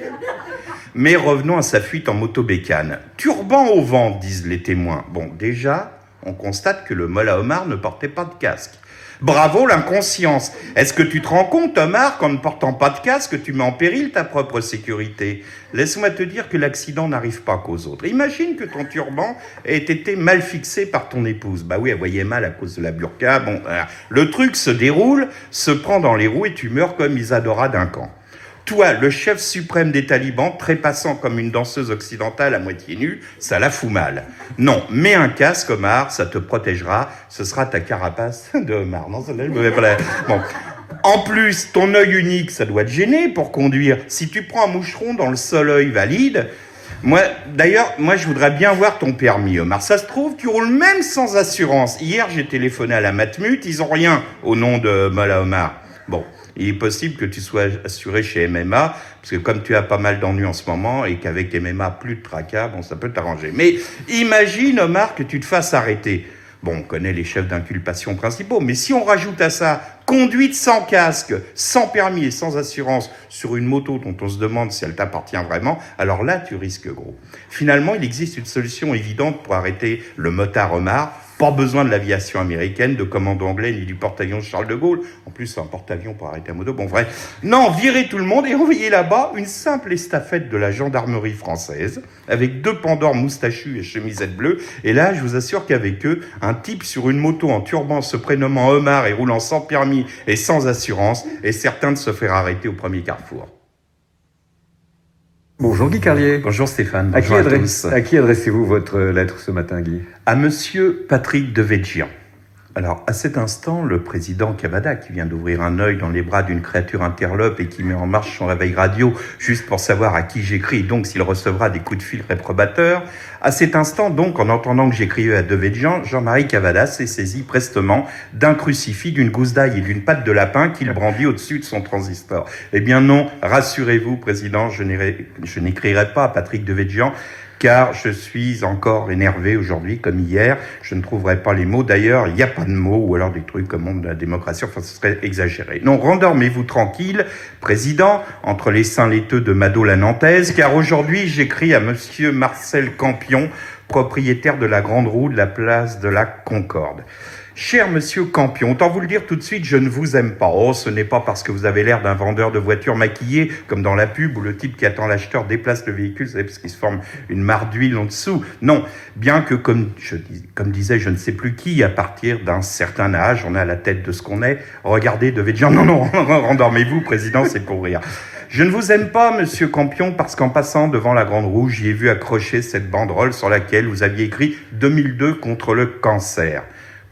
Mais revenons à sa fuite en motobécane. Turban au vent, disent les témoins. Bon, déjà, on constate que le Mollah Omar ne portait pas de casque. Bravo l'inconscience. Est-ce que tu te rends compte, Omar, qu'en ne portant pas de casque, tu mets en péril ta propre sécurité ? Laisse-moi te dire que l'accident n'arrive pas qu'aux autres. Imagine que ton turban ait été mal fixé par ton épouse. Bah oui, elle voyait mal à cause de la burqa. Bon, le truc se déroule, se prend dans les roues et tu meurs comme Isadora Duncan. Toi, le chef suprême des talibans, trépassant comme une danseuse occidentale à moitié nue, ça la fout mal. Non, mets un casque, Omar, ça te protégera, ce sera ta carapace de Omar. Non, celle-là, je me vais pas la... Bon. En plus, ton œil unique, ça doit te gêner pour conduire. Si tu prends un moucheron dans le seul œil valide... D'ailleurs, je voudrais bien voir ton permis, Omar. Ça se trouve, tu roules même sans assurance. Hier, j'ai téléphoné à la Matmut, ils ont rien au nom de Mollah Omar. Bon. Il est possible que tu sois assuré chez MMA, parce que comme tu as pas mal d'ennuis en ce moment, et qu'avec MMA, plus de tracas, bon, ça peut t'arranger. Mais imagine, Omar, que tu te fasses arrêter. Bon, on connaît les chefs d'inculpation principaux, mais si on rajoute à ça conduite sans casque, sans permis et sans assurance sur une moto dont on se demande si elle t'appartient vraiment, alors là, tu risques gros. Finalement, il existe une solution évidente pour arrêter le motard Omar. Pas besoin de l'aviation américaine, de commando anglais, ni du porte-avions Charles de Gaulle. En plus, c'est un porte-avions pour arrêter un moto. Bon, vrai. Non, virez tout le monde et envoyez là-bas une simple estafette de la gendarmerie française, avec 2 pandores moustachus et chemisettes bleues. Et là, je vous assure qu'avec eux, un type sur une moto en turban se prénommant Omar et roulant sans permis et sans assurance est certain de se faire arrêter au premier carrefour. Bonjour Guy Carlier. Bonjour Stéphane, bonjour à tous. À qui adressez-vous votre lettre ce matin, Guy ? À Monsieur Patrick Devedjian. Alors, à cet instant, le président Cavada, qui vient d'ouvrir un œil dans les bras d'une créature interlope et qui met en marche son réveil radio juste pour savoir à qui j'écris et donc s'il recevra des coups de fil réprobateurs, à cet instant, donc, en entendant que j'écrivais à Devedjian, Jean-Marie Cavada s'est saisi prestement d'un crucifix, d'une gousse d'ail et d'une patte de lapin qu'il brandit au-dessus de son transistor. Eh bien non, rassurez-vous, président, je n'écrirai pas à Patrick Devedjian, car je suis encore énervé aujourd'hui, comme hier. Je ne trouverai pas les mots. D'ailleurs, il n'y a pas de mots, ou alors des trucs comme monde de la démocratie. Enfin, ce serait exagéré. Non, rendormez-vous tranquille, président, entre les seins laiteux de Mado la Nantaise, car aujourd'hui, j'écris à monsieur Marcel Campion, propriétaire de la Grande Roue de la place de la Concorde. Cher monsieur Campion, autant vous le dire tout de suite, je ne vous aime pas. Oh, ce n'est pas parce que vous avez l'air d'un vendeur de voitures maquillé, comme dans la pub où le type qui attend l'acheteur déplace le véhicule, vous savez, parce qu'il se forme une mare d'huile en dessous. Non, bien que, comme disait je ne sais plus qui, à partir d'un certain âge, on est à la tête de ce qu'on est, regardez, devait dire non, rendormez-vous, président, c'est pour rire. Je ne vous aime pas, monsieur Campion, parce qu'en passant devant la Grande Roue, j'y ai vu accrocher cette banderole sur laquelle vous aviez écrit « 2002 contre le cancer ».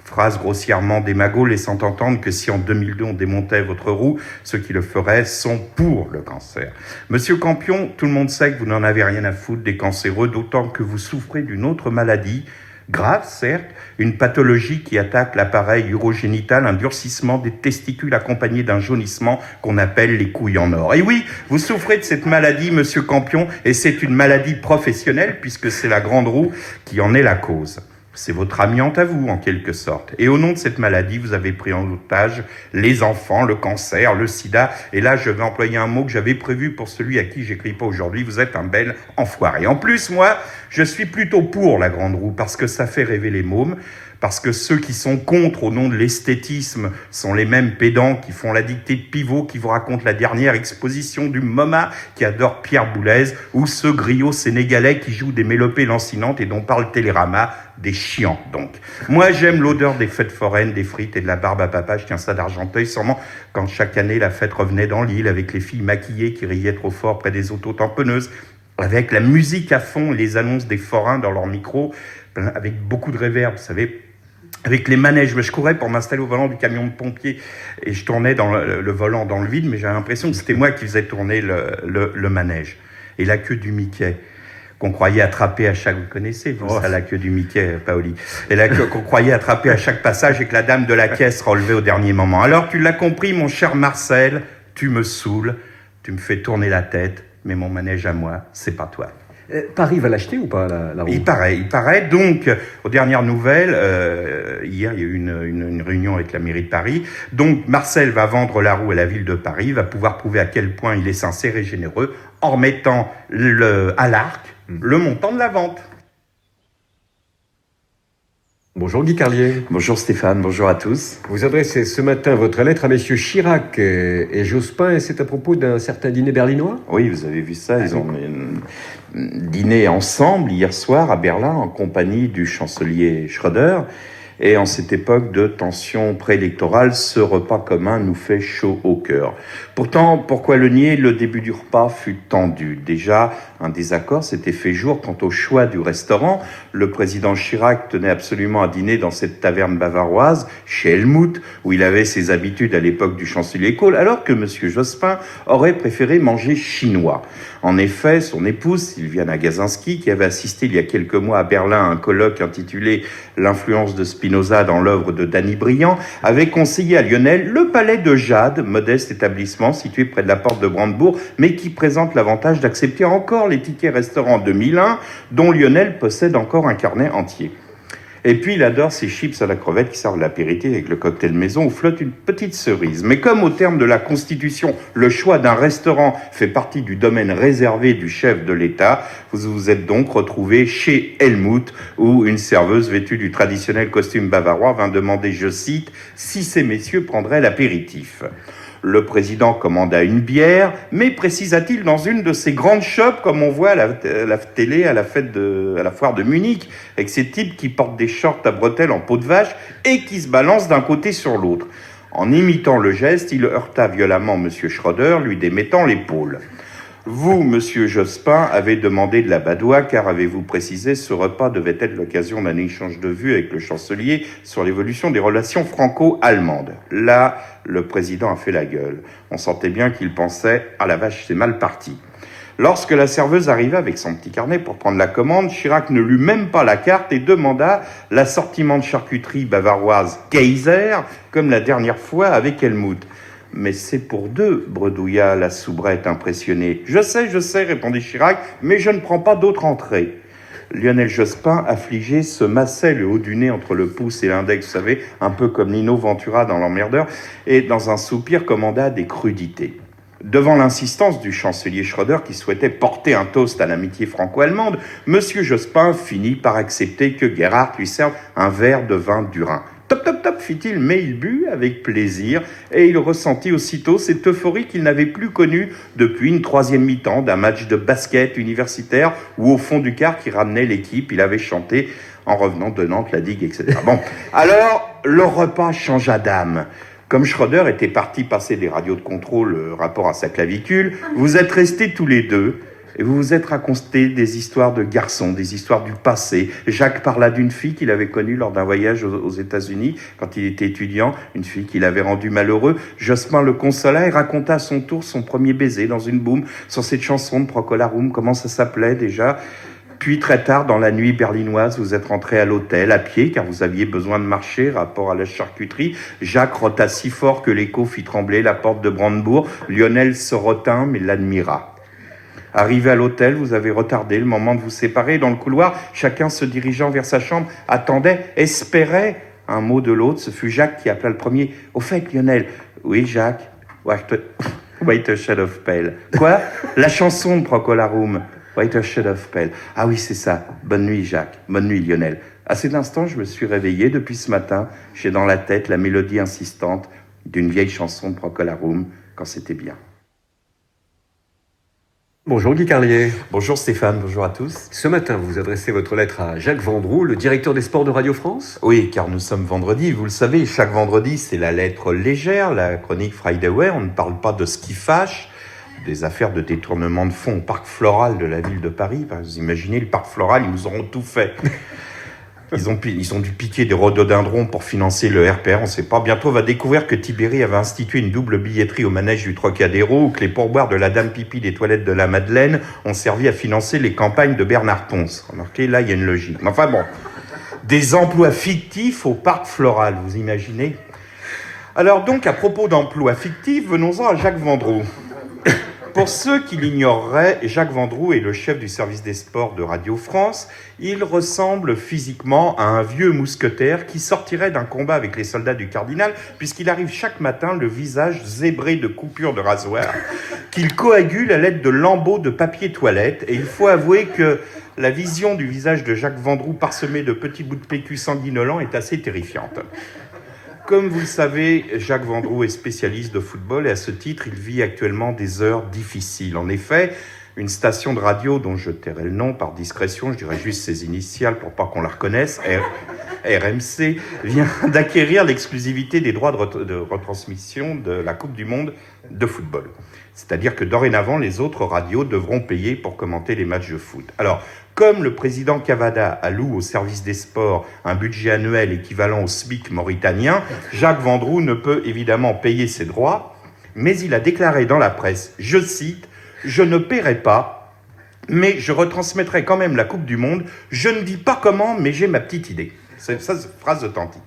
Phrase grossièrement démago laissant entendre que si en 2002 on démontait votre roue, ceux qui le feraient sont pour le cancer. Monsieur Campion, tout le monde sait que vous n'en avez rien à foutre des cancéreux, d'autant que vous souffrez d'une autre maladie, grave certes, une pathologie qui attaque l'appareil urogénital, un durcissement des testicules accompagné d'un jaunissement qu'on appelle les couilles en or. Et oui, vous souffrez de cette maladie, monsieur Campion, et c'est une maladie professionnelle puisque c'est la Grande Roue qui en est la cause. C'est votre amiante à vous, en quelque sorte. Et au nom de cette maladie, vous avez pris en otage les enfants, le cancer, le sida. Et là, je vais employer un mot que j'avais prévu pour celui à qui j'écris pas aujourd'hui. Vous êtes un bel enfoiré. En plus, moi, je suis plutôt pour la Grande Roue parce que ça fait rêver les mômes. Parce que ceux qui sont contre au nom de l'esthétisme sont les mêmes pédants qui font la dictée de Pivot, qui vous racontent la dernière exposition du MoMA, qui adore Pierre Boulez, ou ce griot sénégalais qui joue des mélopées lancinantes et dont parle Télérama, des chiants donc. Moi j'aime l'odeur des fêtes foraines, des frites et de la barbe à papa, je tiens ça d'Argenteuil, sûrement quand chaque année la fête revenait dans l'île avec les filles maquillées qui riaient trop fort près des autotamponneuses, avec la musique à fond, les annonces des forains dans leur micro, avec beaucoup de réverb, vous savez, avec les manèges. Je courais pour m'installer au volant du camion de pompier et je tournais dans le volant dans le vide, mais j'avais l'impression que c'était moi qui faisais tourner le manège. Et la queue du Mickey, qu'on croyait attraper à chaque... Vous connaissez, vous, ça, la queue du Mickey, Paoli. Et la queue qu'on croyait attraper à chaque passage et que la dame de la caisse relevait au dernier moment. Alors, tu l'as compris, mon cher Marcel, tu me saoules, tu me fais tourner la tête, mais mon manège à moi, c'est pas toi. Paris va l'acheter ou pas, la roue ? Il paraît. Donc, aux dernières nouvelles, hier, il y a eu une réunion avec la mairie de Paris. Donc, Marcel va vendre la roue à la ville de Paris, va pouvoir prouver à quel point il est sincère et généreux en remettant à l'arc le montant de la vente. Bonjour Guy Carlier. Bonjour Stéphane, bonjour à tous. Vous adressez ce matin votre lettre à messieurs Chirac et Jospin, et c'est à propos d'un certain dîner berlinois ? Oui, vous avez vu ça, ils ont dîné ensemble hier soir à Berlin en compagnie du chancelier Schröder. Et en cette époque de tension préélectorale, ce repas commun nous fait chaud au cœur. Pourtant, pourquoi le nier ? Le début du repas fut tendu. Déjà, un désaccord s'était fait jour quant au choix du restaurant. Le président Chirac tenait absolument à dîner dans cette taverne bavaroise, chez Helmut, où il avait ses habitudes à l'époque du chancelier Kohl, alors que M. Jospin aurait préféré manger chinois. En effet, son épouse, Sylviana Gazinski, qui avait assisté il y a quelques mois à Berlin à un colloque intitulé « L'influence de Spinoza dans l'œuvre de Danny Briand », avait conseillé à Lionel le palais de Jade, modeste établissement situé près de la porte de Brandebourg, mais qui présente l'avantage d'accepter encore les tickets restaurants 2001, dont Lionel possède encore un carnet entier. Et puis, il adore ces chips à la crevette qui servent l'apéritif avec le cocktail maison où flotte une petite cerise. Mais comme au terme de la Constitution, le choix d'un restaurant fait partie du domaine réservé du chef de l'État, vous vous êtes donc retrouvé chez Helmut, où une serveuse vêtue du traditionnel costume bavarois vint demander, je cite, « si ces messieurs prendraient l'apéritif ». Le président commanda une bière, mais précisa-t-il dans une de ces grandes shops comme on voit à la télé à la foire de Munich, avec ces types qui portent des shorts à bretelles en peau de vache et qui se balancent d'un côté sur l'autre. En imitant le geste, il heurta violemment M. Schröder, lui démettant l'épaule. Vous, monsieur Jospin, avez demandé de la badoie, car avez-vous précisé, ce repas devait être l'occasion d'un échange de vues avec le chancelier sur l'évolution des relations franco-allemandes. Là, le président a fait la gueule. On sentait bien qu'il pensait « Ah la vache, c'est mal parti ». Lorsque la serveuse arriva avec son petit carnet pour prendre la commande, Chirac ne lut même pas la carte et demanda l'assortiment de charcuterie bavaroise Kaiser, comme la dernière fois avec Helmut. « Mais c'est pour deux, bredouilla la soubrette impressionnée. « Je sais, répondit Chirac, mais je ne prends pas d'autre entrée. » Lionel Jospin, affligé, se massait le haut du nez entre le pouce et l'index, vous savez, un peu comme Nino Ventura dans L'Emmerdeur, et dans un soupir commanda des crudités. Devant l'insistance du chancelier Schröder qui souhaitait porter un toast à l'amitié franco-allemande, M. Jospin finit par accepter que Gerhardt lui serve un verre de vin du Rhin. Top, top, top, fit-il, mais il but avec plaisir, et il ressentit aussitôt cette euphorie qu'il n'avait plus connue depuis une troisième mi-temps d'un match de basket universitaire où au fond du quart qui ramenait l'équipe, il avait chanté en revenant de Nantes, la digue, etc. Bon, alors le repas changea d'âme. Comme Schroeder était parti passer des radios de contrôle rapport à sa clavicule, vous êtes restés tous les deux et vous vous êtes raconté des histoires de garçons, des histoires du passé. Jacques parla d'une fille qu'il avait connue lors d'un voyage aux États-Unis quand il était étudiant, une fille qui l'avait rendu malheureux. Jospin le consola et raconta à son tour son premier baiser dans une boum sur cette chanson de Procolarum. Comment ça s'appelait déjà ? Puis très tard, dans la nuit berlinoise, vous êtes rentré à l'hôtel, à pied, car vous aviez besoin de marcher, rapport à la charcuterie. Jacques rota si fort que l'écho fit trembler la porte de Brandebourg. Lionel se retint, mais l'admira. Arrivé à l'hôtel, vous avez retardé le moment de vous séparer. Dans le couloir, chacun se dirigeant vers sa chambre, attendait, espérait un mot de l'autre. Ce fut Jacques qui appela le premier. « Au fait, Lionel. »« Oui, Jacques. Wait a shade of pale. »« Quoi ? La chanson de Procolarum. Wait a shade of pale. »« Ah oui, c'est ça. Bonne nuit, Jacques. Bonne nuit, Lionel. » À cet instant, je me suis réveillé. Depuis ce matin, j'ai dans la tête la mélodie insistante d'une vieille chanson de Procolarum, quand c'était bien. Bonjour Guy Carlier. Bonjour Stéphane, bonjour à tous. Ce matin, vous adressez votre lettre à Jacques Vendroux, le directeur des sports de Radio France. Oui, car nous sommes vendredi, vous le savez, chaque vendredi, c'est la lettre légère, la chronique Friday Way. On ne parle pas de ce qui fâche, des affaires de détournement de fonds au parc floral de la ville de Paris. Vous imaginez, le parc floral, ils nous auront tout fait. Ils ont dû piquer des rhododendrons pour financer le RPR, on ne sait pas. Bientôt, on va découvrir que Tibéri avait institué une double billetterie au manège du Trocadéro, ou que les pourboires de la Dame Pipi des toilettes de la Madeleine ont servi à financer les campagnes de Bernard Pons. Remarquez, là, il y a une logique. Mais enfin bon, des emplois fictifs au parc floral, vous imaginez ? Alors donc, à propos d'emplois fictifs, venons-en à Jacques Vendroux. Pour ceux qui l'ignoreraient, Jacques Vendroux est le chef du service des sports de Radio France. Il ressemble physiquement à un vieux mousquetaire qui sortirait d'un combat avec les soldats du cardinal, puisqu'il arrive chaque matin le visage zébré de coupures de rasoir, qu'il coagule à l'aide de lambeaux de papier toilette. Et il faut avouer que la vision du visage de Jacques Vendroux parsemé de petits bouts de PQ sanguinolents est assez terrifiante. Comme vous le savez, Jacques Vendroux est spécialiste de football et à ce titre, il vit actuellement des heures difficiles. En effet, une station de radio dont je tairai le nom par discrétion, je dirais juste ses initiales pour pas qu'on la reconnaisse, RMC, vient d'acquérir l'exclusivité des droits de retransmission de la Coupe du Monde de football. C'est-à-dire que dorénavant, les autres radios devront payer pour commenter les matchs de foot. Alors, comme le président Cavada alloue au service des sports un budget annuel équivalent au SMIC mauritanien, Jacques Vendroux ne peut évidemment payer ses droits, mais il a déclaré dans la presse, je cite, « Je ne paierai pas, mais je retransmettrai quand même la Coupe du Monde. Je ne dis pas comment, mais j'ai ma petite idée. » C'est une phrase authentique.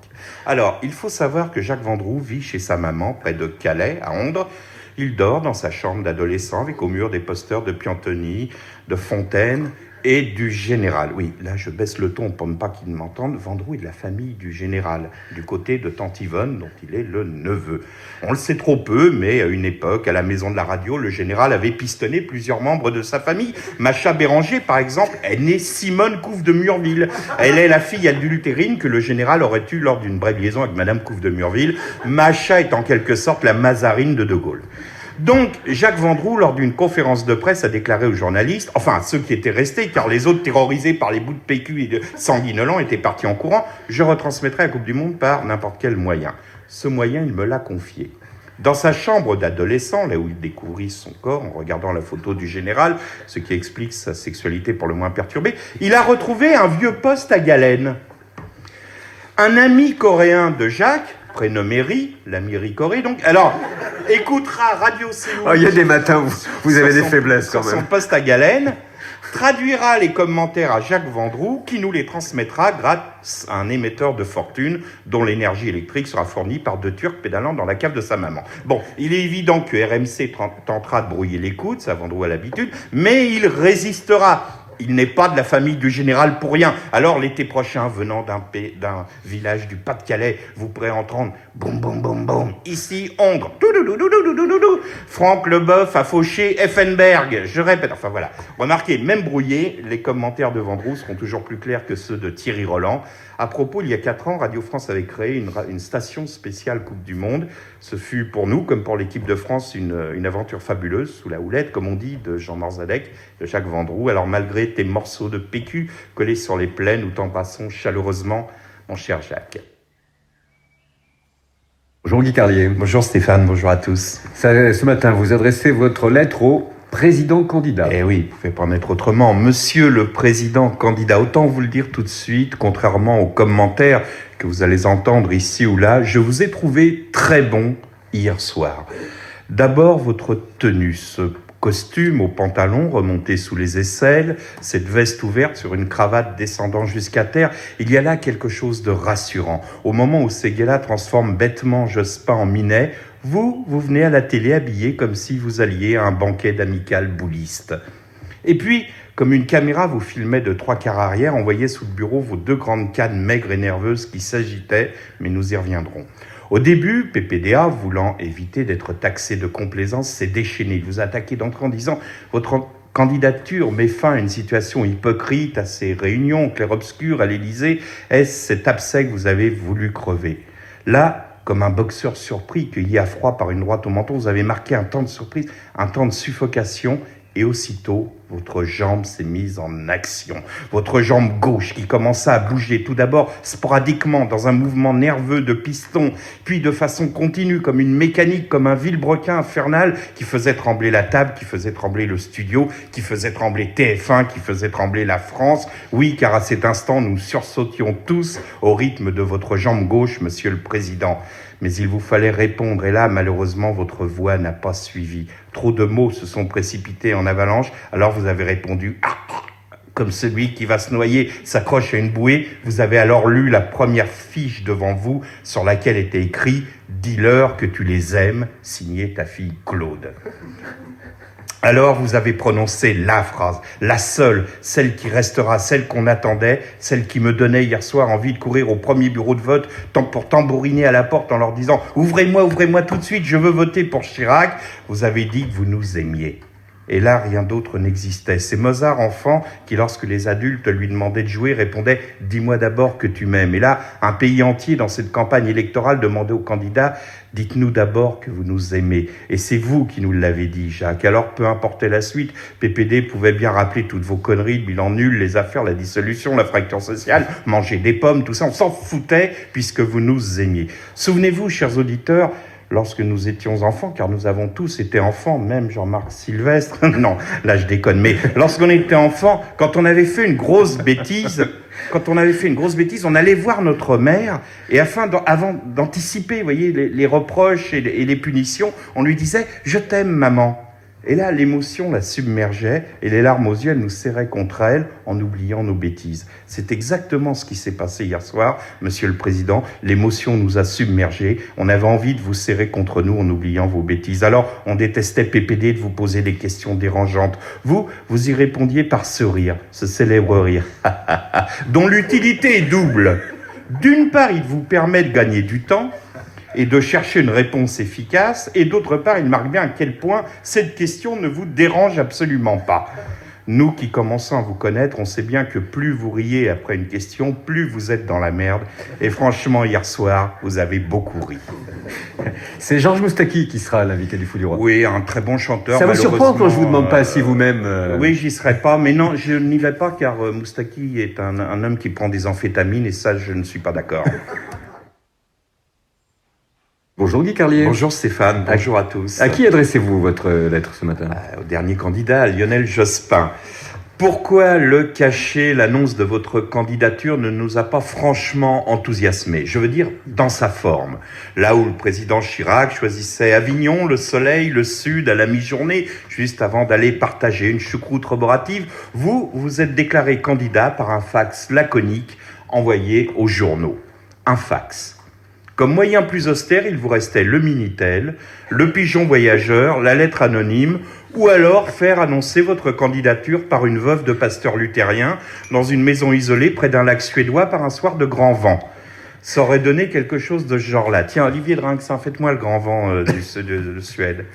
Alors, il faut savoir que Jacques Vendroux vit chez sa maman, près de Calais, à Ondres. Il dort dans sa chambre d'adolescent avec au mur des posters de Piantoni, de Fontaine et du général. Oui, là je baisse le ton pour ne pas qu'ils m'entendent. Vendroux est de la famille du général, du côté de Tante Yvonne, dont il est le neveu. On le sait trop peu, mais à une époque, à la maison de la radio, le général avait pistonné plusieurs membres de sa famille. Macha Béranger, par exemple, est née Simone Couve de Murville. Elle est la fille adultérine que le général aurait eue lors d'une brève liaison avec Madame Couve de Murville. Macha est en quelque sorte la Mazarine de De Gaulle. Donc, Jacques Vendroux, lors d'une conférence de presse, a déclaré aux journalistes, enfin ceux qui étaient restés, car les autres terrorisés par les bouts de PQ et de sanguinolents étaient partis en courant, je retransmettrai la Coupe du Monde par n'importe quel moyen. Ce moyen, il me l'a confié. Dans sa chambre d'adolescent, là où il découvrit son corps en regardant la photo du général, ce qui explique sa sexualité pour le moins perturbée, il a retrouvé un vieux poste à galène. Un ami coréen de Jacques, prénommé Ri, l'ami Ri Corée, donc, alors, écoutera Radio Séoul. Oh, il y a des matins où vous avez des faiblesses quand sur même. son poste à galène, traduira les commentaires à Jacques Vendroux, qui nous les transmettra grâce à un émetteur de fortune dont l'énergie électrique sera fournie par deux Turcs pédalant dans la cave de sa maman. Bon, il est évident que RMC tentera de brouiller l'écoute, ça Vendroux a l'habitude, mais il résistera. il n'est pas de la famille du général pour rien. Alors l'été prochain, venant d'un village du Pas-de-Calais, vous pourrez entendre boum boum boum boum. Ici Hongre, Franck Leboeuf a fauché Effenberg. Je répète, enfin voilà. Remarquez, même brouillés, les commentaires de Vendroux seront toujours plus clairs que ceux de Thierry Roland. À propos, il y a 4 ans, Radio France avait créé une station spéciale Coupe du Monde. Ce fut pour nous, comme pour l'équipe de France, une aventure fabuleuse, sous la houlette, comme on dit, de Jean Morzadec, de Jacques Vendroux. Alors malgré tes morceaux de PQ collés sur les plaines, nous t'embrassons chaleureusement, mon cher Jacques. Bonjour Guy Carlier. Bonjour Stéphane, bonjour à tous. Ce matin, vous adressez votre lettre au président candidat. Eh oui, vous ne pouvez pas en être autrement. Monsieur le président candidat, autant vous le dire tout de suite, contrairement aux commentaires que vous allez entendre ici ou là, je vous ai trouvé très bon hier soir. D'abord, votre tenue, ce costume au pantalon remonté sous les aisselles, cette veste ouverte sur une cravate descendant jusqu'à terre, il y a là quelque chose de rassurant. Au moment où Séguéla transforme bêtement Jospin en Minet, vous venez à la télé habillé comme si vous alliez à un banquet d'amicales boulistes. Et puis, comme une caméra vous filmait de 3/4 arrière, on voyait sous le bureau vos 2 grandes cannes maigres et nerveuses qui s'agitaient, mais nous y reviendrons. Au début, PPDA, voulant éviter d'être taxé de complaisance, s'est déchaîné. Il vous a attaqué d'entrée en disant « Votre candidature met fin à une situation hypocrite, à ces réunions clair-obscures à l'Élysée. Est-ce cet abcès que vous avez voulu crever ?» Là, comme un boxeur surpris, cueilli à froid par une droite au menton, vous avez marqué un temps de surprise, un temps de suffocation, et aussitôt, votre jambe s'est mise en action. Votre jambe gauche qui commença à bouger tout d'abord sporadiquement dans un mouvement nerveux de piston, puis de façon continue comme une mécanique, comme un vilebrequin infernal qui faisait trembler la table, qui faisait trembler le studio, qui faisait trembler TF1, qui faisait trembler la France. Oui, car à cet instant, nous sursautions tous au rythme de votre jambe gauche, Monsieur le Président. Mais il vous fallait répondre, et là, malheureusement, votre voix n'a pas suivi. Trop de mots se sont précipités en avalanche, alors vous avez répondu « Ah !» Comme celui qui va se noyer s'accroche à une bouée. Vous avez alors lu la première fiche devant vous, sur laquelle était écrit « Dis-leur que tu les aimes », signé ta fille Claude. Alors vous avez prononcé la phrase, la seule, celle qui restera, celle qu'on attendait, celle qui me donnait hier soir envie de courir au premier bureau de vote pour tambouriner à la porte en leur disant « Ouvrez-moi tout de suite, je veux voter pour Chirac ». Vous avez dit que vous nous aimiez. Et là, rien d'autre n'existait. C'est Mozart, enfant, qui, lorsque les adultes lui demandaient de jouer, répondait « Dis-moi d'abord que tu m'aimes ». Et là, un pays entier, dans cette campagne électorale, demandait aux candidats « Dites-nous d'abord que vous nous aimez ». Et c'est vous qui nous l'avez dit, Jacques. Alors, peu importait la suite, PPD pouvait bien rappeler toutes vos conneries, le bilan nul, les affaires, la dissolution, la fracture sociale, manger des pommes, tout ça, on s'en foutait, puisque vous nous aimiez. Souvenez-vous, chers auditeurs, lorsque nous étions enfants, car nous avons tous été enfants, même Jean-Marc Sylvestre, non, là je déconne, mais lorsqu'on était enfant, quand on avait fait une grosse bêtise, on allait voir notre mère, et avant d'anticiper, vous voyez, les reproches et les punitions, on lui disait « Je t'aime, maman ». Et là, l'émotion la submergeait et les larmes aux yeux, elles nous serraient contre elle en oubliant nos bêtises. C'est exactement ce qui s'est passé hier soir, Monsieur le Président. L'émotion nous a submergés. On avait envie de vous serrer contre nous en oubliant vos bêtises. Alors, on détestait PPD de vous poser des questions dérangeantes. Vous y répondiez par ce rire, ce célèbre rire, dont l'utilité est double. D'une part, il vous permet de gagner du temps et de chercher une réponse efficace, et d'autre part, il marque bien à quel point cette question ne vous dérange absolument pas. Nous qui commençons à vous connaître, on sait bien que plus vous riez après une question, plus vous êtes dans la merde. Et franchement, hier soir, vous avez beaucoup ri. C'est Georges Moustaki qui sera l'invité du Fou du Roi. Oui, un très bon chanteur. Ça vous surprend quand je vous demande pas si vous-même... Oui, j'y serai pas, mais non, je n'y vais pas car Moustaki est un homme qui prend des amphétamines et ça, je ne suis pas d'accord. Bonjour Guy Carlier. Bonjour Stéphane, bonjour à tous. À qui adressez-vous votre lettre ce matin ? Au dernier candidat, Lionel Jospin. Pourquoi le cacher, l'annonce de votre candidature ne nous a pas franchement enthousiasmés ? Je veux dire, dans sa forme. Là où le président Chirac choisissait Avignon, le soleil, le sud, à la mi-journée, juste avant d'aller partager une choucroute roborative, vous êtes déclaré candidat par un fax laconique envoyé aux journaux. Un fax. Comme moyen plus austère, il vous restait le Minitel, le pigeon voyageur, la lettre anonyme, ou alors faire annoncer votre candidature par une veuve de pasteur luthérien dans une maison isolée près d'un lac suédois par un soir de grand vent. Ça aurait donné quelque chose de ce genre-là. Tiens, Olivier Drinxin, faites-moi le grand vent de Suède.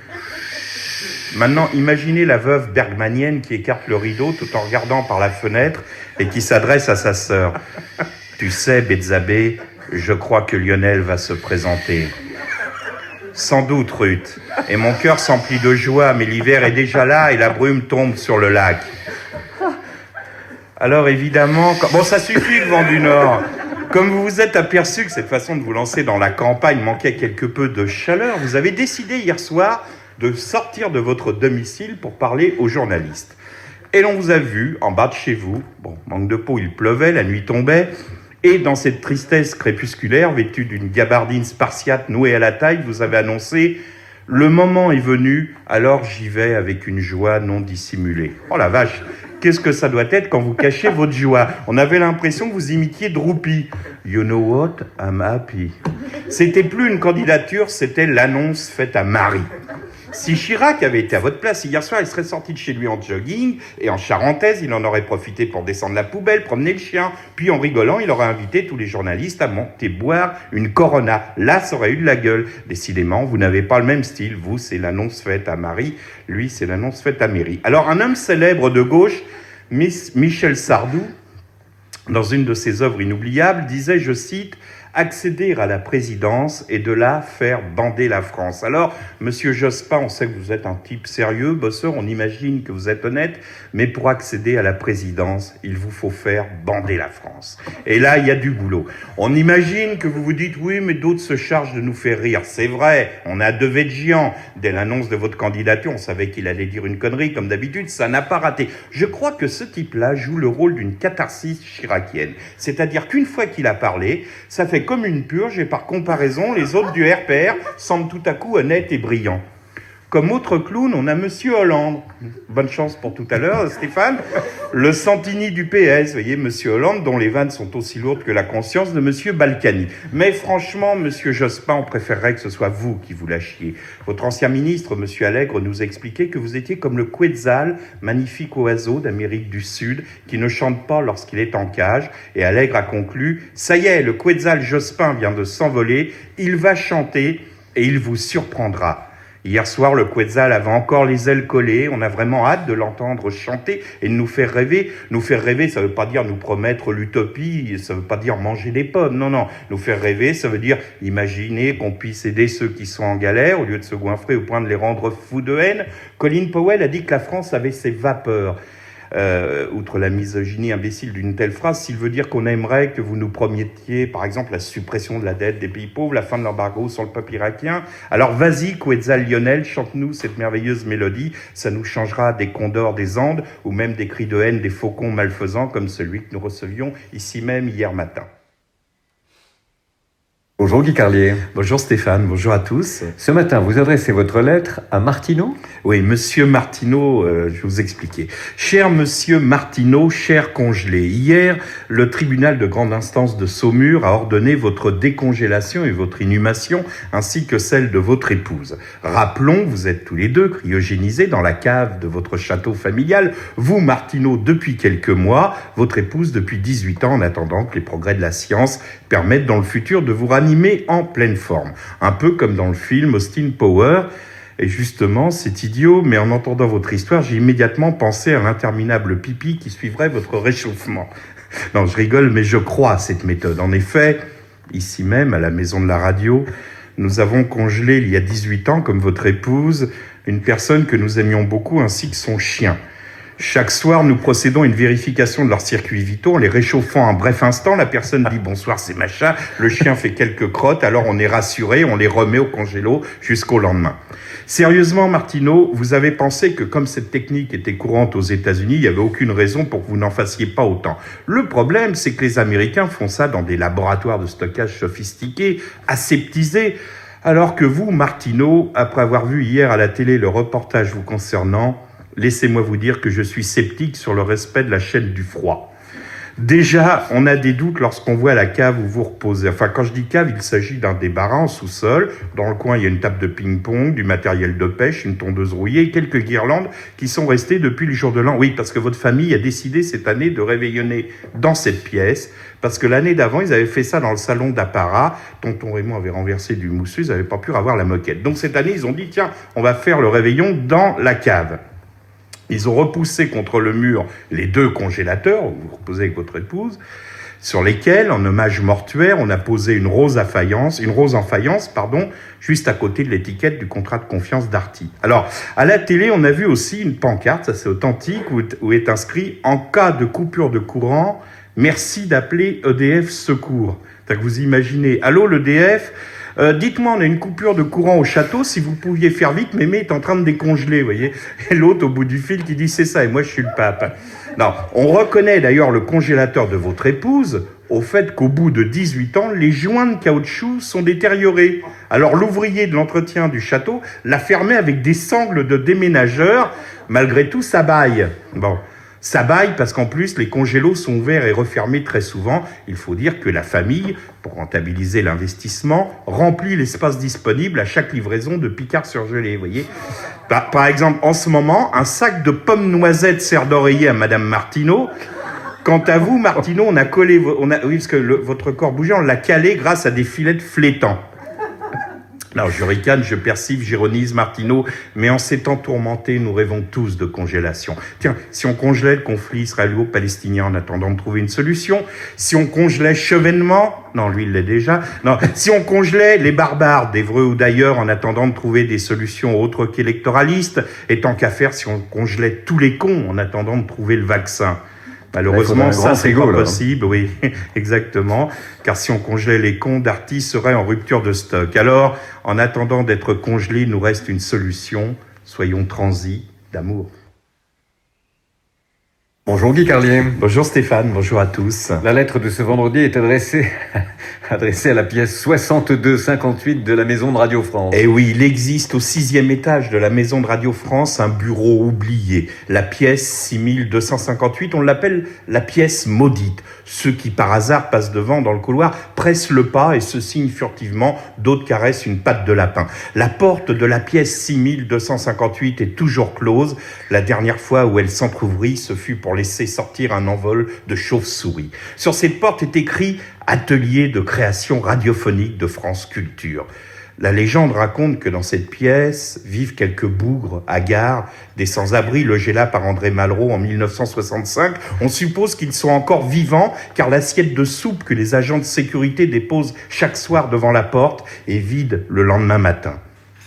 Maintenant, imaginez la veuve bergmanienne qui écarte le rideau tout en regardant par la fenêtre et qui s'adresse à sa sœur. « Tu sais, Bézabé, je crois que Lionel va se présenter. »« Sans doute, Ruth. Et mon cœur s'emplit de joie, mais l'hiver est déjà là et la brume tombe sur le lac. » Alors évidemment... Bon, ça suffit le vent du Nord. Comme vous vous êtes aperçu que cette façon de vous lancer dans la campagne manquait quelque peu de chaleur, vous avez décidé hier soir de sortir de votre domicile pour parler aux journalistes. Et l'on vous a vu en bas de chez vous, bon, manque de peau, il pleuvait, la nuit tombait, et dans cette tristesse crépusculaire, vêtue d'une gabardine spartiate nouée à la taille, vous avez annoncé « Le moment est venu, alors j'y vais avec une joie non dissimulée. » Oh la vache, qu'est-ce que ça doit être quand vous cachez votre joie? On avait l'impression que vous imitiez Droupi. « You know what? I'm happy. » C'était plus une candidature, c'était l'annonce faite à Marie. Si Chirac avait été à votre place hier soir, il serait sorti de chez lui en jogging et en charentaise, il en aurait profité pour descendre la poubelle, promener le chien. Puis en rigolant, il aurait invité tous les journalistes à monter boire une Corona. Là, ça aurait eu de la gueule. Décidément, vous n'avez pas le même style. Vous, c'est l'annonce faite à Marie. Lui, c'est l'annonce faite à Mairie. Alors, un homme célèbre de gauche, Michel Sardou, dans une de ses œuvres inoubliables, disait, je cite, accéder à la présidence et de là faire bander la France. Alors, monsieur Jospin, on sait que vous êtes un type sérieux, bosseur, on imagine que vous êtes honnête, mais pour accéder à la présidence, il vous faut faire bander la France. Et là, il y a du boulot. On imagine que vous vous dites, oui, mais d'autres se chargent de nous faire rire. C'est vrai, on a deux Végian. Dès l'annonce de votre candidature, on savait qu'il allait dire une connerie, comme d'habitude, ça n'a pas raté. Je crois que ce type-là joue le rôle d'une catharsis chiracienne. C'est-à-dire qu'une fois qu'il a parlé, ça fait comme une purge et par comparaison, les autres du RPR semblent tout à coup honnêtes et brillants. Comme autre clown, on a Monsieur Hollande. Bonne chance pour tout à l'heure, Stéphane. Le Santini du PS, vous voyez, Monsieur Hollande, dont les vannes sont aussi lourdes que la conscience de Monsieur Balkany. Mais franchement, Monsieur Jospin, on préférerait que ce soit vous qui vous lâchiez. Votre ancien ministre, Monsieur Allègre, nous expliquait que vous étiez comme le quetzal, magnifique oiseau d'Amérique du Sud, qui ne chante pas lorsqu'il est en cage. Et Allègre a conclu, ça y est, le quetzal Jospin vient de s'envoler, il va chanter et il vous surprendra. Hier soir, le quetzal avait encore les ailes collées. On a vraiment hâte de l'entendre chanter et de nous faire rêver. Nous faire rêver, ça veut pas dire nous promettre l'utopie, ça veut pas dire manger des pommes. Non, non. Nous faire rêver, ça veut dire imaginer qu'on puisse aider ceux qui sont en galère au lieu de se goinfrer au point de les rendre fous de haine. Colin Powell a dit que la France avait ses vapeurs. Outre la misogynie imbécile d'une telle phrase, s'il veut dire qu'on aimerait que vous nous promettiez, par exemple, la suppression de la dette des pays pauvres, la fin de l'embargo sur le peuple irakien, alors vas-y, Quetzal Lionel, chante-nous cette merveilleuse mélodie, ça nous changera des condors des Andes, ou même des cris de haine des faucons malfaisants, comme celui que nous recevions ici même hier matin. Bonjour Guy Carlier. Bonjour Stéphane, bonjour à tous. Ce matin, vous adressez votre lettre à Martineau ? Oui, monsieur Martineau, je vais vous expliquer. Cher monsieur Martineau, cher congelé, hier, le tribunal de grande instance de Saumur a ordonné votre décongélation et votre inhumation, ainsi que celle de votre épouse. Rappelons, vous êtes tous les deux cryogénisés dans la cave de votre château familial. Vous, Martineau, depuis quelques mois, votre épouse depuis 18 ans, en attendant que les progrès de la science permettent dans le futur de vous ranimer en pleine forme. Un peu comme dans le film Austin Powers. Et justement, c'est idiot, mais en entendant votre histoire, j'ai immédiatement pensé à l'interminable pipi qui suivrait votre réchauffement. Non, je rigole, mais je crois à cette méthode. En effet, ici même, à la maison de la radio, nous avons congelé il y a 18 ans, comme votre épouse, une personne que nous aimions beaucoup ainsi que son chien. Chaque soir, nous procédons à une vérification de leurs circuits vitaux en les réchauffant un bref instant. La personne dit « bonsoir, c'est Macha ». Le chien fait quelques crottes, alors on est rassuré, on les remet au congélo jusqu'au lendemain. Sérieusement, Martineau, vous avez pensé que comme cette technique était courante aux États-Unis, il n'y avait aucune raison pour que vous n'en fassiez pas autant. Le problème, c'est que les Américains font ça dans des laboratoires de stockage sophistiqués, aseptisés, alors que vous, Martineau, après avoir vu hier à la télé le reportage vous concernant, laissez-moi vous dire que je suis sceptique sur le respect de la chaîne du froid. Déjà, on a des doutes lorsqu'on voit la cave où vous reposez. Enfin, quand je dis cave, il s'agit d'un débarras en sous-sol. Dans le coin, il y a une table de ping-pong, du matériel de pêche, une tondeuse rouillée et quelques guirlandes qui sont restées depuis le jour de l'an. Oui, parce que votre famille a décidé cette année de réveillonner dans cette pièce, parce que l'année d'avant, ils avaient fait ça dans le salon d'apparat. Tonton Raymond avait renversé du moussu, ils n'avaient pas pu avoir la moquette. Donc cette année, ils ont dit, tiens, on va faire le réveillon dans la cave. Ils ont repoussé contre le mur les 2 congélateurs, où vous reposez avec votre épouse, sur lesquels, en hommage mortuaire, on a posé une rose en faïence, juste à côté de l'étiquette du contrat de confiance d'Arty. Alors, à la télé, on a vu aussi une pancarte, ça c'est authentique, où est inscrit « En cas de coupure de courant, merci d'appeler EDF Secours ». C'est-à-dire que vous imaginez, allô l'EDF, dites-moi, on a une coupure de courant au château, si vous pouviez faire vite, Mémé est en train de décongeler, vous voyez. Et l'autre au bout du fil qui dit c'est ça, et moi je suis le pape. Non, on reconnaît d'ailleurs le congélateur de votre épouse au fait qu'au bout de 18 ans, les joints de caoutchouc sont détériorés. Alors l'ouvrier de l'entretien du château l'a fermé avec des sangles de déménageur, malgré tout ça baille. Bon. Ça baille parce qu'en plus, les congélos sont ouverts et refermés très souvent. Il faut dire que la famille, pour rentabiliser l'investissement, remplit l'espace disponible à chaque livraison de Picard surgelé, vous voyez. Par exemple, en ce moment, un sac de pommes noisettes sert d'oreiller à Madame Martineau. Quant à vous, Martineau, on a collé, oui, parce que votre corps bougeant, on l'a calé grâce à des filets de flétans. Alors, je ricane, je persifle, j'ironise Martineau, mais en ces temps tourmentés, nous rêvons tous de congélation. Tiens, si on congelait le conflit israélo-palestinien en attendant de trouver une solution, si on congelait Chevènement, non, lui il l'est déjà, non, si on congelait les barbares d'Évreux ou d'ailleurs en attendant de trouver des solutions autres qu'électoralistes, et tant qu'à faire, si on congelait tous les cons en attendant de trouver le vaccin. Malheureusement, ça, c'est pas possible, oui, exactement. Car si on congelait les cons, Darty serait en rupture de stock. Alors, en attendant d'être congelé, il nous reste une solution. Soyons transis d'amour. Bonjour Guy Carlier. Bonjour Stéphane, bonjour à tous. La lettre de ce vendredi est adressée à la pièce 6258 de la Maison de Radio France. Eh oui, il existe au 6e étage de la Maison de Radio France un bureau oublié. La pièce 6258, on l'appelle la pièce maudite. Ceux qui par hasard passent devant dans le couloir pressent le pas et se signent furtivement, d'autres caressent une patte de lapin. La porte de la pièce 6258 est toujours close. La dernière fois où elle s'entrouvrit, ce fut pour laisser sortir un envol de chauve-souris. Sur cette porte est écrit « Atelier de création radiophonique de France Culture ». La légende raconte que dans cette pièce vivent quelques bougres, hagards, des sans-abri logés là par André Malraux en 1965. On suppose qu'ils sont encore vivants car l'assiette de soupe que les agents de sécurité déposent chaque soir devant la porte est vide le lendemain matin.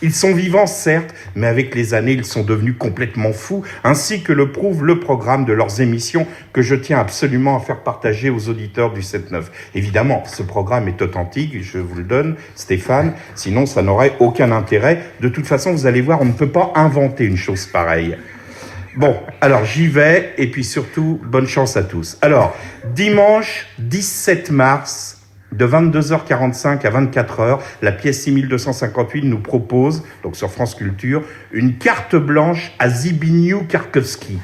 Ils sont vivants, certes, mais avec les années, ils sont devenus complètement fous, ainsi que le prouve le programme de leurs émissions que je tiens absolument à faire partager aux auditeurs du 7-9. Évidemment, ce programme est authentique, je vous le donne, Stéphane, sinon ça n'aurait aucun intérêt. De toute façon, vous allez voir, on ne peut pas inventer une chose pareille. Bon, alors j'y vais, et puis surtout, bonne chance à tous. Alors, dimanche 17 mars, de 22h45 à 24h, la pièce 6258 nous propose, donc sur France Culture, une carte blanche à Zbigniew Karkowski.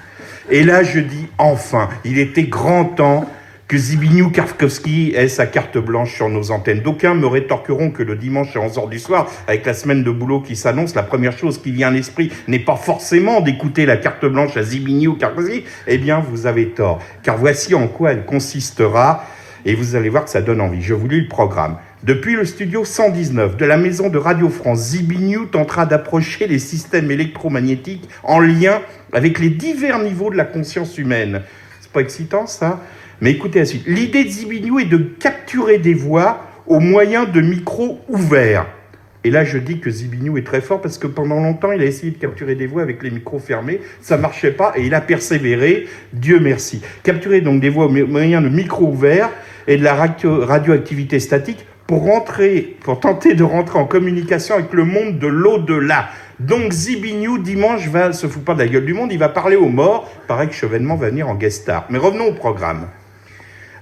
Et là, je dis enfin, il était grand temps que Zbigniew Karkowski ait sa carte blanche sur nos antennes. D'aucuns me rétorqueront que le dimanche à 11h du soir, avec la semaine de boulot qui s'annonce, la première chose qui vient à l'esprit n'est pas forcément d'écouter la carte blanche à Zbigniew Karkowski. Eh bien, vous avez tort, car voici en quoi elle consistera. Et vous allez voir que ça donne envie. Je vous lis le programme. Depuis le studio 119 de la Maison de Radio France, Zbigniew tentera d'approcher les systèmes électromagnétiques en lien avec les divers niveaux de la conscience humaine. C'est pas excitant, ça? Mais écoutez la suite. L'idée de Zbigniew est de capturer des voix au moyen de micros ouverts. Et là, je dis que Zbigniew est très fort parce que pendant longtemps, il a essayé de capturer des voix avec les micros fermés. Ça marchait pas et il a persévéré. Dieu merci. Capturer donc des voix au moyen de micros ouverts et de la radioactivité statique pour tenter de rentrer en communication avec le monde de l'au-delà. Donc Zbigniew, dimanche, se fout pas de la gueule du monde, il va parler aux morts. Pareil que Chevènement va venir en guest star. Mais revenons au programme.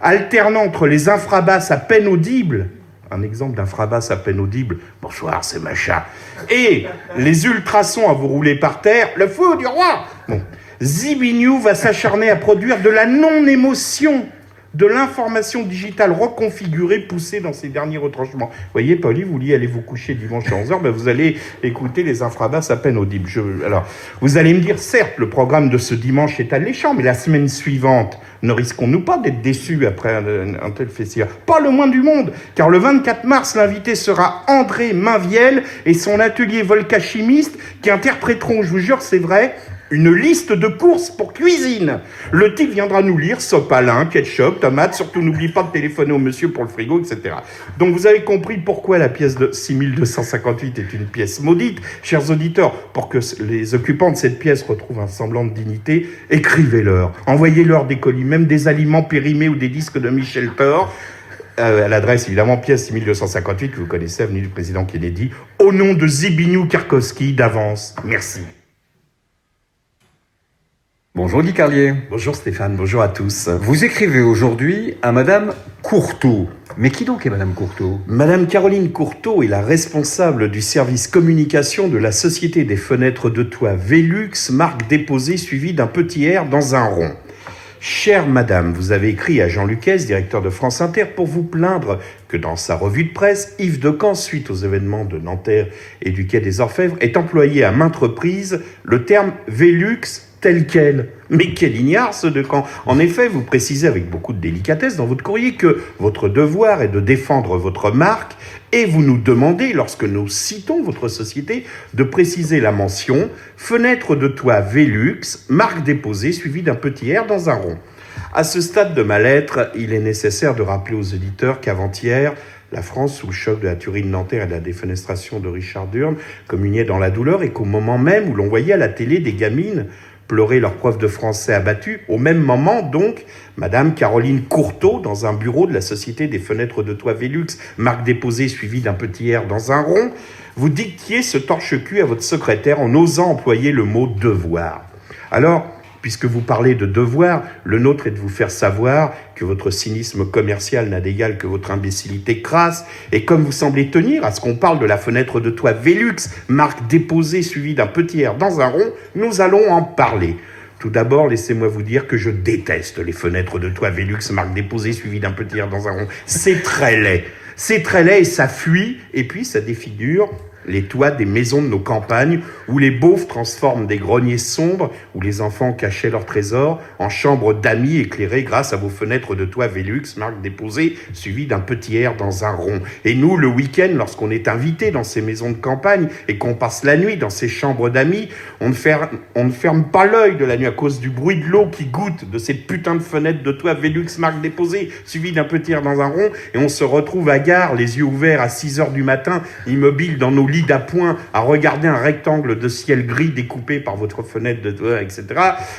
Alternant entre les infrabasses à peine audibles, un exemple d'infrabasse à peine audible, bonsoir, c'est Macha, et les ultrasons à vous rouler par terre, le feu du roi. Bon. Zbigniew va s'acharner à produire de la non-émotion de l'information digitale reconfigurée, poussée dans ces derniers retranchements. Vous voyez, Pauli, vous vouliez aller vous coucher dimanche à 11h, ben vous allez écouter les infrabasses à peine audibles. Alors, vous allez me dire, certes, le programme de ce dimanche est alléchant, mais la semaine suivante, ne risquons-nous pas d'être déçus après un tel festival? Pas le moins du monde, car le 24 mars, l'invité sera André Mainviel et son atelier volcachimiste qui interpréteront, je vous jure, c'est vrai, une liste de courses pour cuisine. Le type viendra nous lire sopalin, ketchup, tomates, surtout n'oublie pas de téléphoner au monsieur pour le frigo, etc. Donc vous avez compris pourquoi la pièce de 6258 est une pièce maudite. Chers auditeurs, pour que les occupants de cette pièce retrouvent un semblant de dignité, écrivez-leur, envoyez-leur des colis, même des aliments périmés ou des disques de Michel Thor, à l'adresse évidemment pièce 6258 que vous connaissez, avenue du président Kennedy, au nom de Zbigniew Karkowski d'avance. Merci. Bonjour Guy Carlier. Bonjour Stéphane, bonjour à tous. Vous écrivez aujourd'hui à Madame Courteau. Mais qui donc est Madame Courteau? Madame Caroline Courteau est la responsable du service communication de la Société des fenêtres de toit Velux, marque déposée suivie d'un petit R dans un rond. Chère Madame, vous avez écrit à Jean Lucas, directeur de France Inter, pour vous plaindre que dans sa revue de presse, Yves Decamps, suite aux événements de Nanterre et du Quai des Orfèvres, est employé à maintes reprises le terme Velux tel quel. Mais quel ignare ce Decamps. En effet, vous précisez avec beaucoup de délicatesse dans votre courrier que votre devoir est de défendre votre marque et vous nous demandez, lorsque nous citons votre société, de préciser la mention « Fenêtre de toit Velux, marque déposée suivie d'un petit R dans un rond ». À ce stade de ma lettre, il est nécessaire de rappeler aux auditeurs qu'avant-hier, la France, sous le choc de la tuerie de Nanterre et de la défenestration de Richard Durn, communiait dans la douleur et qu'au moment même où l'on voyait à la télé des gamines pleurer leur prof de français abattu, au même moment donc, Madame Caroline Courteau, dans un bureau de la Société des fenêtres de toit Velux, marque déposée suivie d'un petit R dans un rond, vous dictiez ce torche-cul à votre secrétaire en osant employer le mot « devoir ». Alors, puisque vous parlez de devoir, le nôtre est de vous faire savoir que votre cynisme commercial n'a d'égal que votre imbécilité crasse, et comme vous semblez tenir à ce qu'on parle de la fenêtre de toit Velux, marque déposée suivie d'un petit R dans un rond, nous allons en parler. Tout d'abord, laissez-moi vous dire que je déteste les fenêtres de toit Velux, marque déposée suivie d'un petit R dans un rond. C'est très laid. C'est très laid et ça fuit, et puis ça défigure les toits des maisons de nos campagnes, où les beaufs transforment des greniers sombres, où les enfants cachaient leurs trésors, en chambres d'amis éclairées grâce à vos fenêtres de toit Velux, marque déposée, suivie d'un petit R dans un rond. Et nous, le week-end, lorsqu'on est invité dans ces maisons de campagne et qu'on passe la nuit dans ces chambres d'amis, on ne ferme pas l'œil de la nuit à cause du bruit de l'eau qui goutte de ces putains de fenêtres de toit Velux, marque déposée, suivie d'un petit R dans un rond, et on se retrouve à gare, les yeux ouverts à 6h du matin, immobiles dans nos lits d'appoint, à regarder un rectangle de ciel gris découpé par votre fenêtre de toit, etc.,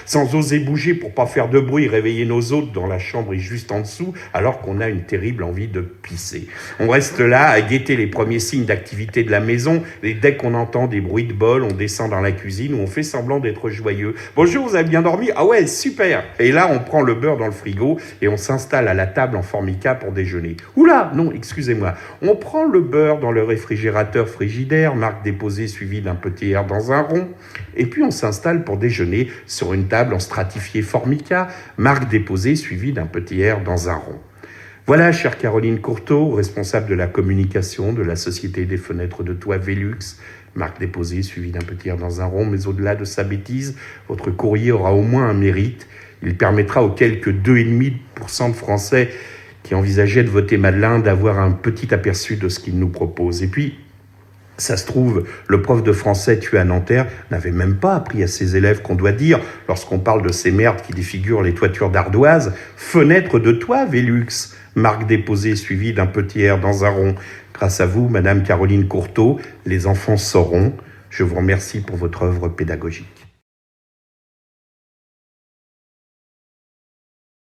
sans oser bouger pour pas faire de bruit, réveiller nos hôtes dans la chambre juste en dessous, alors qu'on a une terrible envie de pisser. On reste là à guetter les premiers signes d'activité de la maison, et dès qu'on entend des bruits de bol, on descend dans la cuisine où on fait semblant d'être joyeux. Bonjour, vous avez bien dormi? Ah ouais, super! Et là, on prend le beurre dans le frigo et on s'installe à la table en formica pour déjeuner. Oula, non, excusez-moi. On prend le beurre dans le réfrigérateur frigidaire, marque déposée suivie d'un petit R dans un rond, et puis on s'installe pour déjeuner sur une table en stratifié formica, marque déposée suivie d'un petit R dans un rond. Voilà, chère Caroline Courteau, responsable de la communication de la Société des fenêtres de toit Velux, marque déposée suivie d'un petit R dans un rond, mais au-delà de sa bêtise, votre courrier aura au moins un mérite. Il permettra aux quelques 2,5% de Français qui envisageaient de voter Madeleine d'avoir un petit aperçu de ce qu'il nous propose. Et puis, ça se trouve, le prof de français tué à Nanterre n'avait même pas appris à ses élèves qu'on doit dire, lorsqu'on parle de ces merdes qui défigurent les toitures d'ardoise, fenêtre de toit Velux, marque déposée suivie d'un petit R dans un rond. Grâce à vous, Madame Caroline Courteau, les enfants sauront. Je vous remercie pour votre œuvre pédagogique.